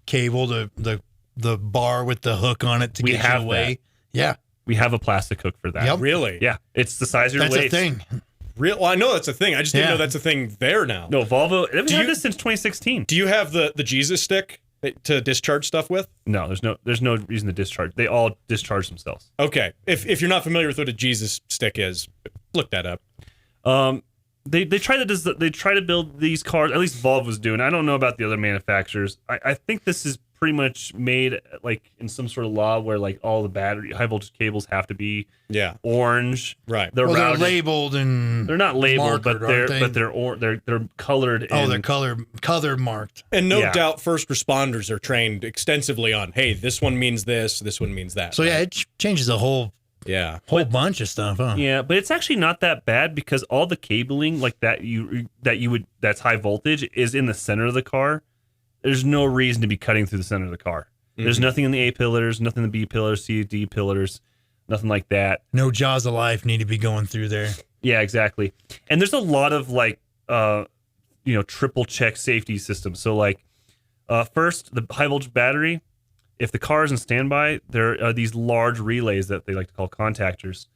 cable, the bar with the hook on it to get you away. That. Yeah. We have a plastic hook for that. Yep. Really? Yeah. It's the size of your waist. That's a thing. Well, I know that's a thing. I just didn't know that's a thing there now. No, Volvo. They've had this since 2016. Do you have the Jesus stick to discharge stuff with? No, there's no reason to discharge. They all discharge themselves. Okay. If you're not familiar with what a Jesus stick is, look that up. They try to build these cars. At least Volvo's doing. I don't know about the other manufacturers. I think this is pretty much made like in some sort of law where like all the high voltage cables have to be orange. Right. They're labeled and they're not labeled, markered, they're colored. They're color marked. And no doubt, first responders are trained extensively on. Hey, this one means this. This one means that. So yeah, it changes a whole bunch of stuff, huh? Yeah, but it's actually not that bad because all the cabling like that's high voltage is in the center of the car. There's no reason to be cutting through the center of the car. Mm-hmm. There's nothing in the A pillars, nothing in the B pillars, C, D pillars, nothing like that. No jaws of life need to be going through there. Yeah, exactly. And there's a lot of like, triple check safety systems. So like, first the high voltage battery. If the car is in standby, there are these large relays that they like to call contactors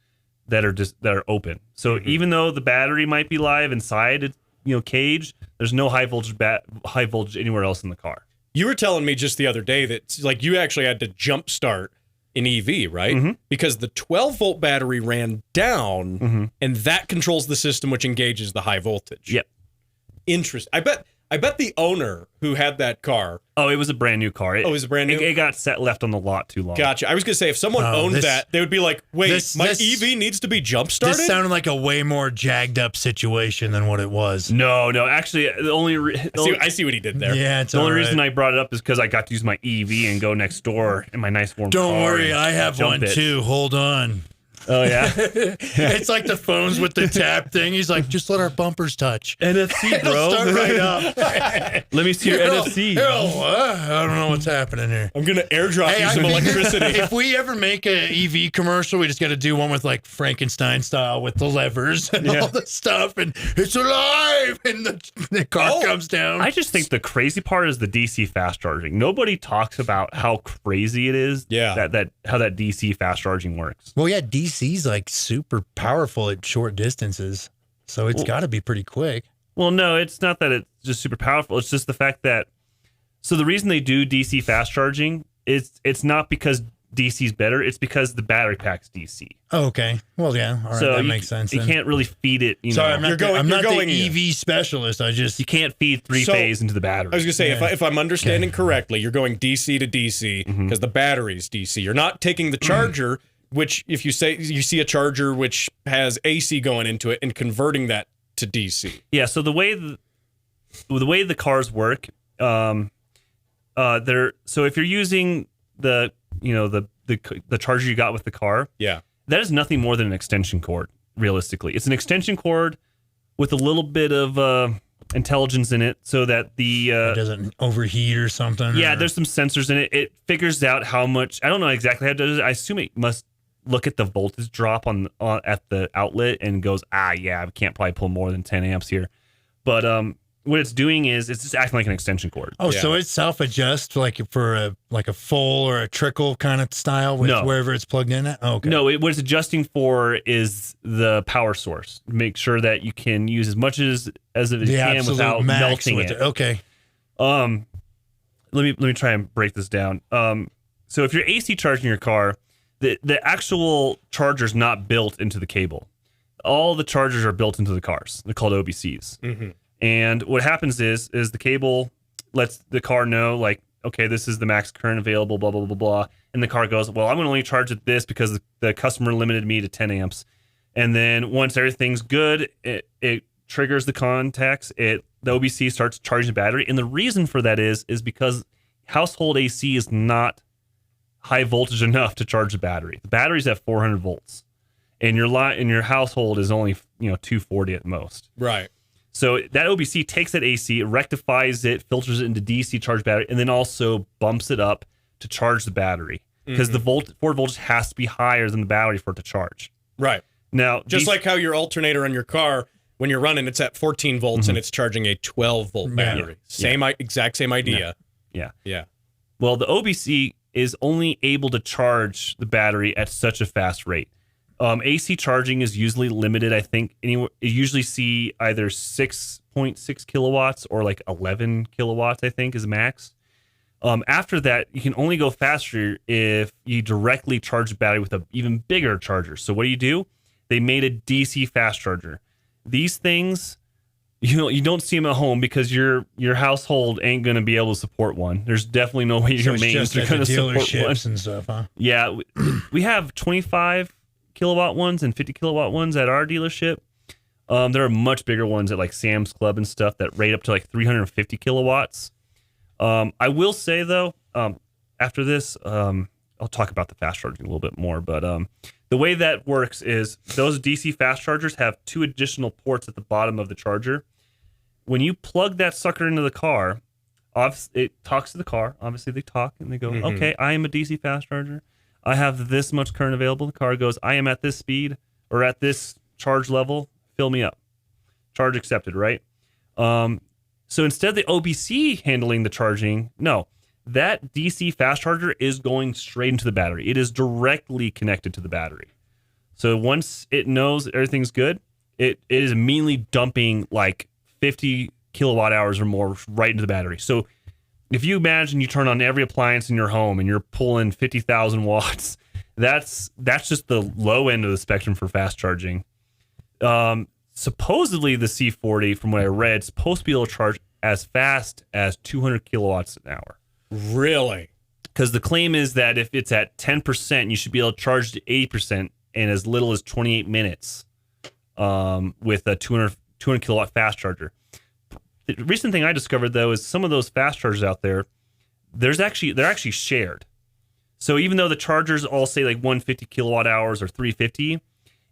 that are open. So even though the battery might be live inside its cage, there's no high voltage anywhere else in the car. You were telling me just the other day that like you actually had to jump start an EV, right? Mm-hmm. Because the 12-volt battery ran down, and that controls the system which engages the high voltage. Yep. Interesting. I bet the owner who had that car. Oh, it was a brand new car. It was a brand new. It got left on the lot too long. Gotcha. I was gonna say if someone owned that, they would be like, "Wait, my EV needs to be jump started." This sounded like a way more jagged up situation than what it was. No. Actually, I see what he did there. Yeah, the only reason I brought it up is because I got to use my EV and go next door in my nice warm car. Don't worry, I have one too. Hold on. Oh, yeah? It's like the phones with the tap thing. He's like, just let our bumpers touch. NFC, bro. Start right up. Let me see your NFC. I don't know what's happening here. I'm going to airdrop you some electricity. If we ever make an EV commercial, we just got to do one with like Frankenstein style with the levers and all the stuff. And it's alive. And the car comes down. I just think the crazy part is the DC fast charging. Nobody talks about how crazy it is. Yeah. How that DC fast charging works. Well, yeah, DC's like super powerful at short distances, so it's got to be pretty quick. Well, no, it's not that it's just super powerful. It's just the fact that the reason they do DC fast charging is it's not because DC's better. It's because the battery pack's DC. Oh, okay. Well, yeah. All right, so that makes sense. You can't really feed it. Sorry, I'm not the EV specialist. You can't feed three-phase into the battery. I was gonna say if I'm understanding correctly, you're going DC to DC because the battery's DC. You're not taking the charger. Which, if you say you see a charger which has AC going into it and converting that to DC. Yeah. So the way the cars work, so if you're using the charger you got with the car, that is nothing more than an extension cord. Realistically, it's an extension cord with a little bit of intelligence in it, so that it doesn't overheat or something. Yeah, there's some sensors in it. It figures out how much. I don't know exactly how it does it. I assume it must look at the voltage drop on at the outlet and goes, I can't probably pull more than 10 amps here. But what it's doing is it's just acting like an extension cord. Oh, so it self-adjusts like for a full or a trickle kind of style with wherever it's plugged in at? Oh, okay. No, what it's adjusting for is the power source. Make sure that you can use as much as it can without melting it. Okay. Let me try and break this down. So if you're AC charging your car, the actual charger's not built into the cable. All the chargers are built into the cars. They're called OBCs. Mm-hmm. And what happens is the cable lets the car know, like, okay, this is the max current available, blah, blah, blah, blah. And the car goes, well, I'm going to only charge at this because the customer limited me to 10 amps. And then once everything's good, it triggers the contacts. The OBC starts charging the battery. And the reason for that is because household AC is not high voltage enough to charge the battery. The battery's at 400 volts. And your household is only 240 at most. Right. So that OBC takes that AC, rectifies it, filters it into DC charge battery, and then also bumps it up to charge the battery. Because the forward voltage has to be higher than the battery for it to charge. Right. Now, just like how your alternator on your car, when you're running, it's at 14 volts and it's charging a 12-volt battery. Exact same idea. Yeah. Well, the OBC is only able to charge the battery at such a fast rate. AC charging is usually limited. I think you usually see either 6.6 kilowatts or like 11 kilowatts, I think, is max. After that, you can only go faster if you directly charge the battery with an even bigger charger. So what do? They made a DC fast charger. These things, you don't see them at home because your household ain't going to be able to support one. There's definitely no way your mains are going to support one. And stuff, huh? Yeah, we have 25 kilowatt ones and 50 kilowatt ones at our dealership. There are much bigger ones at like Sam's Club and stuff that rate up to like 350 kilowatts. I will say though, after this, I'll talk about the fast charging a little bit more, but the way that works is those DC fast chargers have 2 additional ports at the bottom of the charger. When you plug that sucker into the car, it talks to the car. Obviously, they talk and they go, okay, I am a DC fast charger. I have this much current available. The car goes, I am at this speed or at this charge level. Fill me up. Charge accepted, right? So instead of the OBC handling the charging, no, that DC fast charger is going straight into the battery. It is directly connected to the battery. So once it knows everything's good, it is immediately dumping like 50 kilowatt hours or more right into the battery. So if you imagine you turn on every appliance in your home and you're pulling 50,000 watts, that's just the low end of the spectrum for fast charging. Supposedly the C40, from what I read, is supposed to be able to charge as fast as 200 kilowatts an hour. Really? Because the claim is that if it's at 10%, you should be able to charge to 80% in as little as 28 minutes with a 200 kilowatt fast charger. The recent thing I discovered, though, is some of those fast chargers out there, they're actually shared. So even though the chargers all say like 150 kilowatt hours or 350,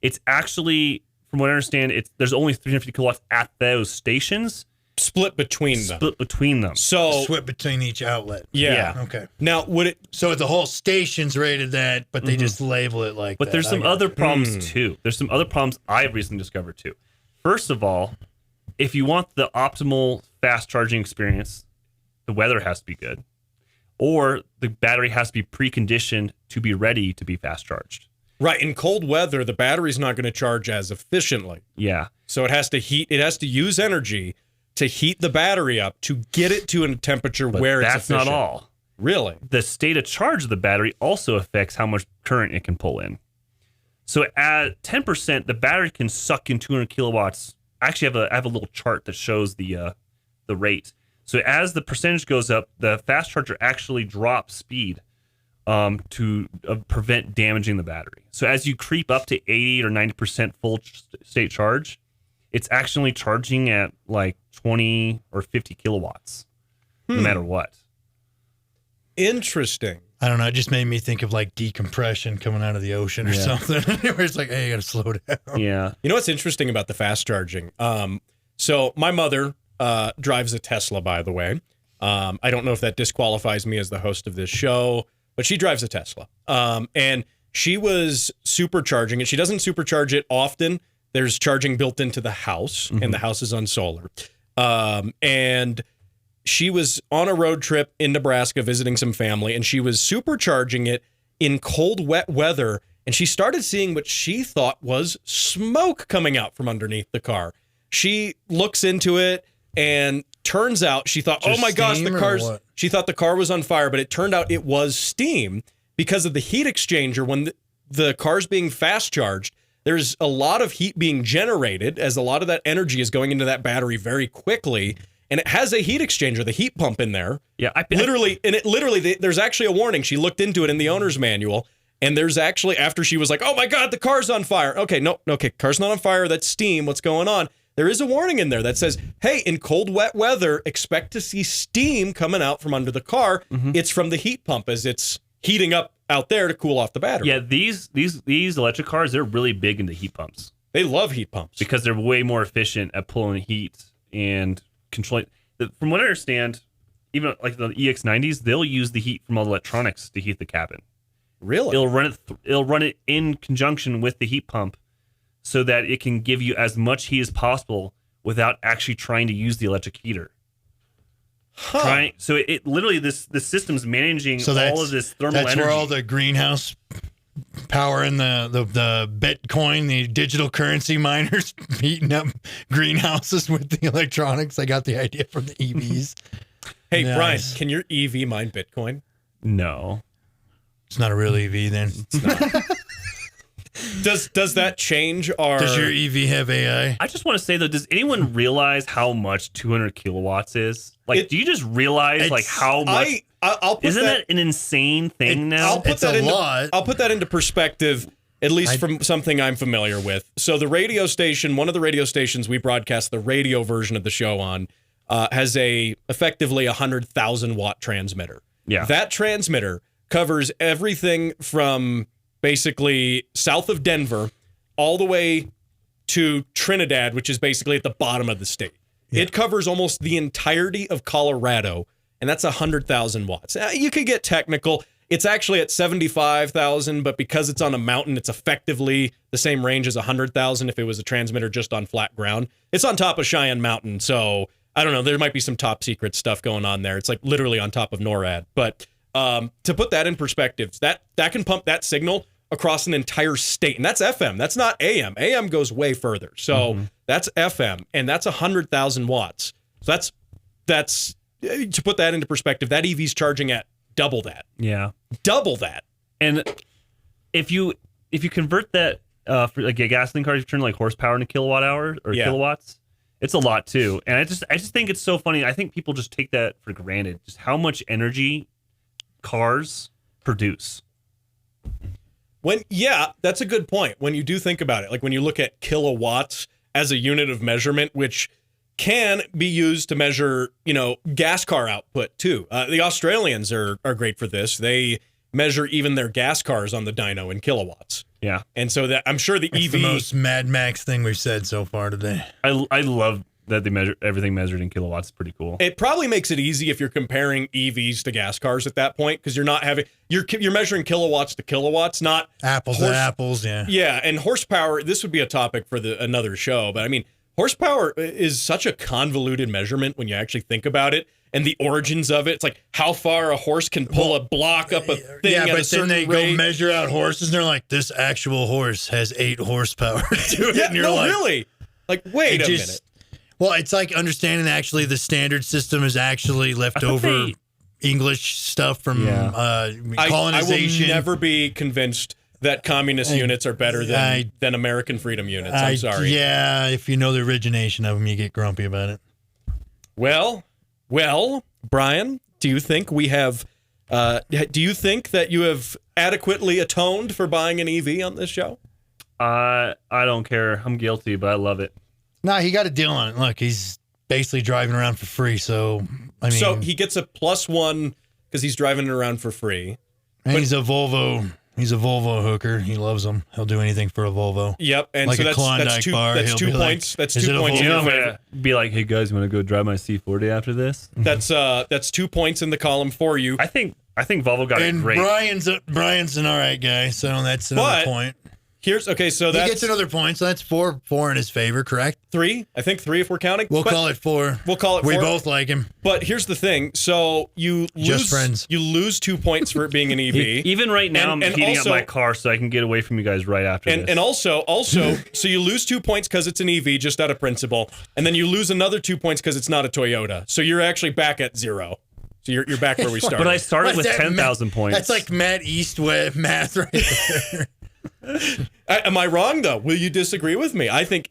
it's actually, from what I understand, there's only 350 kilowatts at those stations. Split between them. So split between each outlet. Yeah. Okay. Now, So the whole station's rated that, but they just label it like but that. There's some other problems, too. There's some other problems I've recently discovered, too. First of all, if you want the optimal fast charging experience, the weather has to be good, or the battery has to be preconditioned to be ready to be fast charged. Right. In cold weather, the battery's not going to charge as efficiently. Yeah. So it has to use energy to heat the battery up to get it to a temperature where it's efficient. That's not all. Really? The state of charge of the battery also affects how much current it can pull in. So at 10%, the battery can suck in 200 kilowatts. I actually have a little chart that shows the rate. So as the percentage goes up, the fast charger actually drops speed to prevent damaging the battery. So as you creep up to 80 or 90% full state charge, it's actually charging at like 20 or 50 kilowatts, no matter what. Interesting. I don't know. It just made me think of like decompression coming out of the ocean or something. Where it's like, hey, you got to slow down. Yeah. You know what's interesting about the fast charging? So my mother drives a Tesla, by the way. I don't know if that disqualifies me as the host of this show, but she drives a Tesla. And she was supercharging it. She doesn't supercharge it often. There's charging built into the house, and the house is on solar. And she was on a road trip in Nebraska visiting some family, and she was supercharging it in cold, wet weather. And she started seeing what she thought was smoke coming out from underneath the car. She looks into it, and turns out she thought, Just oh my gosh, she thought the car was on fire, but it turned out it was steam because of the heat exchanger. When the car's being fast charged, there's a lot of heat being generated as a lot of that energy is going into that battery very quickly. And it has a heat exchanger, the heat pump in there. Yeah. Literally, there's actually a warning. She looked into it in the owner's manual. And there's actually, after she was like, oh my God, the car's on fire. Okay, car's not on fire. That's steam. What's going on? There is a warning in there that says, hey, in cold, wet weather, expect to see steam coming out from under the car. Mm-hmm. It's from the heat pump as it's heating up out there to cool off the battery. Yeah, these electric cars, they're really big into heat pumps. They love heat pumps. Because they're way more efficient at pulling heat and controlling. From what I understand, even like the EX90s, they'll use the heat from all the electronics to heat the cabin. Really? It'll run it in conjunction with the heat pump so that it can give you as much heat as possible without actually trying to use the electric heater. Huh. So it literally, the system's managing all of this thermal energy. That's where all the greenhouse power and the Bitcoin, the digital currency miners heating up greenhouses with the electronics. I got the idea from the EVs. Hey, nice. Brian, can your EV mine Bitcoin? No. It's not a real EV then. It's not. Does that change our... Does your EV have AI? I just want to say, though, does anyone realize how much 200 kilowatts is? Like, do you just realize, like, how much... Isn't that an insane thing now? I'll put that into perspective, at least from something I'm familiar with. So the radio station, one of the radio stations we broadcast the radio version of the show on, has effectively 100,000 watt transmitter. Yeah. That transmitter covers everything from basically south of Denver all the way to Trinidad, which is basically at the bottom of the state. Yeah. It covers almost the entirety of Colorado, and that's 100,000 watts. You could get technical. It's actually at 75,000, but because it's on a mountain, it's effectively the same range as 100,000 if it was a transmitter just on flat ground. It's on top of Cheyenne Mountain, so I don't know. There might be some top secret stuff going on there. It's like literally on top of NORAD. But to put that in perspective, that can pump that signal across an entire state, and that's FM. That's not AM. AM goes way further. So that's FM, and that's 100,000 watts. So that's to put that into perspective. That EV's charging at double that. Yeah, double that. And if you convert that for like a gasoline car, you turn like horsepower into kilowatt hour or kilowatts. It's a lot too. And I just think it's so funny. I think people just take that for granted, just how much energy cars produce. That's a good point. When you do think about it, like when you look at kilowatts as a unit of measurement, which can be used to measure, gas car output too. The Australians are great for this. They measure even their gas cars on the dyno in kilowatts. Yeah. And so that I'm sure the EV... the most Mad Max thing we've said so far today. I love that they measure everything measured in kilowatts. It's pretty cool. It probably makes it easy if you're comparing EVs to gas cars at that point, because you're measuring kilowatts to kilowatts, not apples to apples. Yeah. Yeah. And horsepower, this would be a topic for another show, but I mean, horsepower is such a convoluted measurement when you actually think about it. And the origins of it, it's like how far a horse can pull a block up a thing at a certain rate. Yeah, but then they go measure out horses, and they're like, this actual horse has 8 horsepower to it. Yeah, and you're really? Like, wait a minute. Well, it's like understanding actually the standard system is actually leftover English stuff from colonization. I will never be convinced that communist units are better than American freedom units. I'm sorry. Yeah, if you know the origination of them, you get grumpy about it. Well, Brian, do you think we have? Do you think that you have adequately atoned for buying an EV on this show? I don't care. I'm guilty, but I love it. Nah, he got a deal on it. Look, he's basically driving around for free. So so he gets a +1 because he's driving it around for free. And he's a Volvo. He's a Volvo hooker. He loves them. He'll do anything for a Volvo. Yep, and like so a Klondike bar. That's 2 points. That's 2 points. You know, be like, hey guys, you want to go drive my C40 after this? That's 2 points in the column for you. I think Volvo got it great. Brian's an all right guy, so that's another point. So he gets another point, so that's four in his favor, correct? 3, I think 3 if we're counting. We'll call it 4. We'll call it 4. We both like him. But here's the thing: so you lose 2 points for it being an EV. Even right now, I'm heating up my car so I can get away from you guys right after this. And also, so you lose 2 points because it's an EV, just out of principle, and then you lose another 2 points because it's not a Toyota. So you're actually back at 0. So you're back where we started. But I started with 10,000 points. That's like Matt East math right there. Am I wrong, though? Will you disagree with me? I think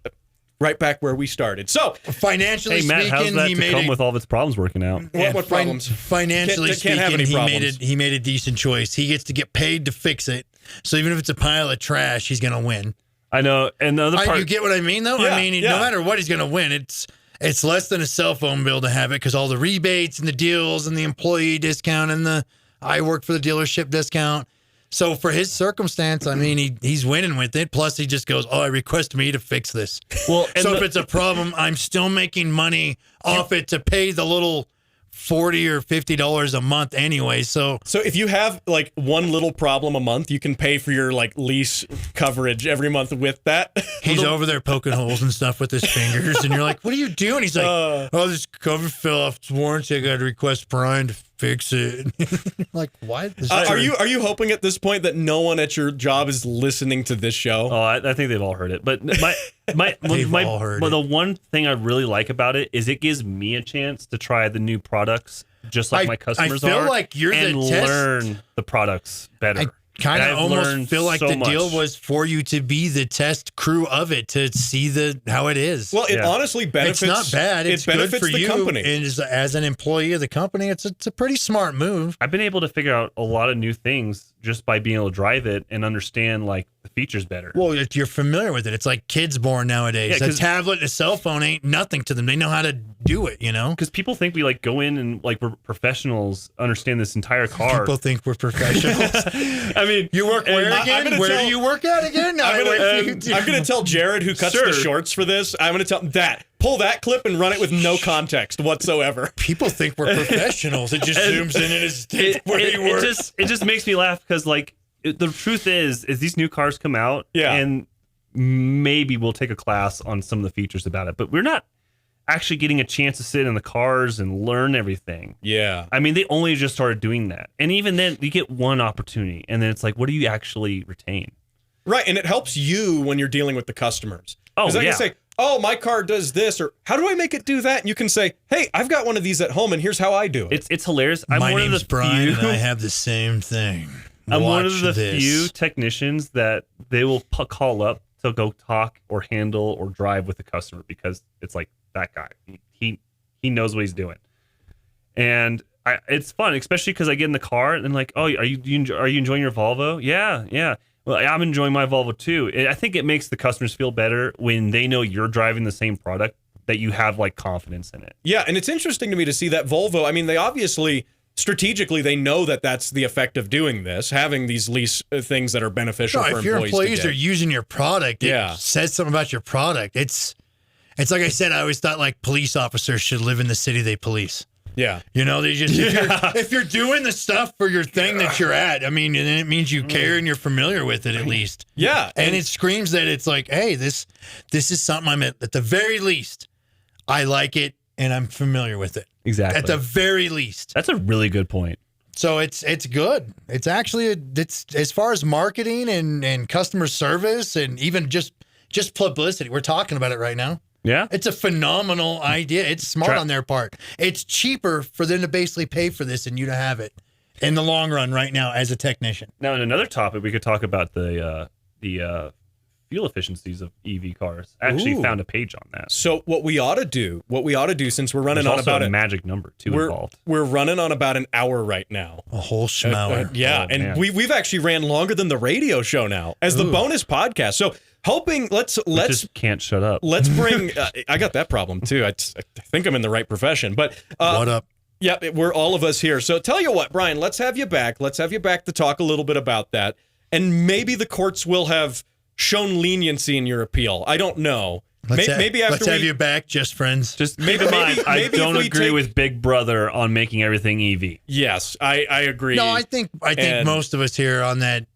right back where we started. So financially Matt, speaking, how's that to come with all of its problems working out? What problems? Financially can't have any speaking, problems. he made a decent choice. He gets to get paid to fix it. So even if it's a pile of trash, he's going to win. I know. And the other part, you get what I mean, though? Yeah, I mean, no matter what, he's going to win. It's less than a cell phone bill to have it because all the rebates and the deals and the employee discount and the I work for the dealership discount. So for his circumstance, I mean, he's winning with it. Plus, he just goes, "Oh, I request me to fix this." well, So if it's a problem, I'm still making money off it to pay the little $40 or $50 a month anyway. So if you have like one little problem a month, you can pay for your like lease coverage every month with that. he's over there poking holes and stuff with his fingers, and you're like, "What are you doing?" He's like, "Oh, this cover fell off its warranty. I got to request Brian to fix it." Like, what? Are you hoping at this point that no one at your job is listening to this show? Oh, I think they've all heard it. But the one thing I really like about it is it gives me a chance to try the new products, just like my customers I feel are, like you're and the test. learn the products better. I kind And of I've almost learned feel like so the much. deal was for you to be the test crew of it, to see how it is. Well, it honestly benefits. It's not bad. It's it benefits good for the you. company. And as an employee of the company, it's a pretty smart move. I've been able to figure out a lot of new things just by being able to drive it and understand like the features better. Well, if you're familiar with it. It's like kids born nowadays. Yeah, a tablet and a cell phone ain't nothing to them. They know how to do it, you know? Because people think we like go in and like we're professionals, understand this entire car. People think we're professionals. I mean, You work where again? Where do you work at again? I'm going to tell Jared, who cuts the shorts for this, I'm going to tell him that. Pull that clip and run it with no context whatsoever. People think we're professionals. It just zooms in and is where you work. It just makes me laugh because like the truth is these new cars come out and maybe we'll take a class on some of the features about it, but we're not actually getting a chance to sit in the cars and learn everything. Yeah. I mean, they only just started doing that. And even then you get one opportunity and then it's like, what do you actually retain? Right. And it helps you when you're dealing with the customers. Oh, I yeah. can say, "Oh, my car does this," or "How do I make it do that?" And you can say, "Hey, I've got one of these at home, and here's how I do it." It's hilarious. I'm My one name's of the Brian, few, and I have the same thing. I'm one of Watch the few technicians that they will call up to go talk or handle or drive with the customer because it's like that guy. He knows what he's doing, and it's fun, especially because I get in the car and like, "Oh, are you enjoying your Volvo?" Yeah. Well, I'm enjoying my Volvo too. I think it makes the customers feel better when they know you're driving the same product, that you have like confidence in it. Yeah, and it's interesting to me to see that Volvo, I mean, they obviously, strategically, they know that that's the effect of doing this, having these lease things that are beneficial for if your employees employees are using your product, it says something about your product. It's like I said, I always thought like police officers should live in the city they police. Yeah. You know, they just if you're doing the stuff for your thing that you're at, I mean, then it means you care and you're familiar with it at least. Yeah. And it screams that it's like, hey, this is something I'm at the very least, I like it and I'm familiar with it. Exactly. At the very least. That's a really good point. So it's good. It's actually it's as far as marketing and customer service and even just publicity. We're talking about it right now. Yeah. It's a phenomenal idea. It's smart on their part. It's cheaper for them to basically pay for this and you to have it in the long run right now as a technician. Now, in another topic, we could talk about the fuel efficiencies of EV cars. I actually found a page on that. So what we ought to do, since we're running There's on also about a magic number too involved. We're running on about an hour right now. A whole schmower. And we've actually ran longer than the radio show now as the bonus podcast. So hoping let's just can't shut up. Let's bring. I got that problem too. I think I'm in the right profession, but what up? Yeah, we're all of us here. So tell you what, Brian, let's have you back. Let's have you back to talk a little bit about that, and maybe the courts will have shown leniency in your appeal. I don't know. Maybe after let's have you back, just friends. Just keep in mind, I don't agree with Big Brother on making everything EV. Yes, I agree. No, I think most of us here on that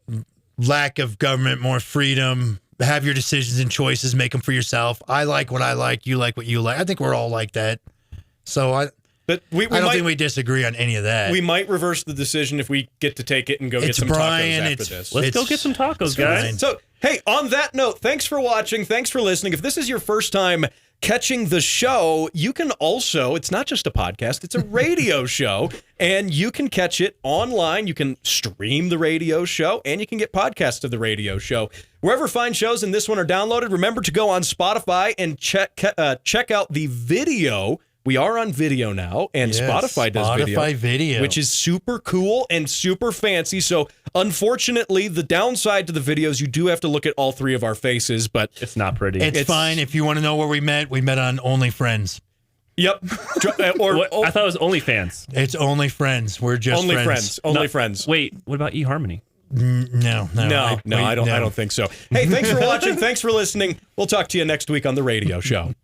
lack of government, more freedom. Have your decisions and choices, make them for yourself. I like what I like, you like what you like. I think we're all like that. So I don't think we disagree on any of that. We might reverse the decision if we get to take it and go get some tacos after this. Let's go get some tacos, guys. So, hey, on that note, thanks for watching. Thanks for listening. If this is your first time catching the show, you can also, it's not just a podcast, it's a radio show, and you can catch it online. You can stream the radio show, and you can get podcasts of the radio show. Wherever fine shows in this one are downloaded, remember to go on Spotify and check out the video. We are on video now, and Spotify does video, video, which is super cool and super fancy. So Unfortunately, the downside to the videos, you do have to look at all three of our faces, but it's not pretty. It's fine. If you want to know where we met on OnlyFriends. Yep. I thought it was OnlyFans. It's OnlyFriends. We're just friends. Only friends. Wait, what about eHarmony? No, I don't think so. Hey, thanks for watching. Thanks for listening. We'll talk to you next week on the radio show.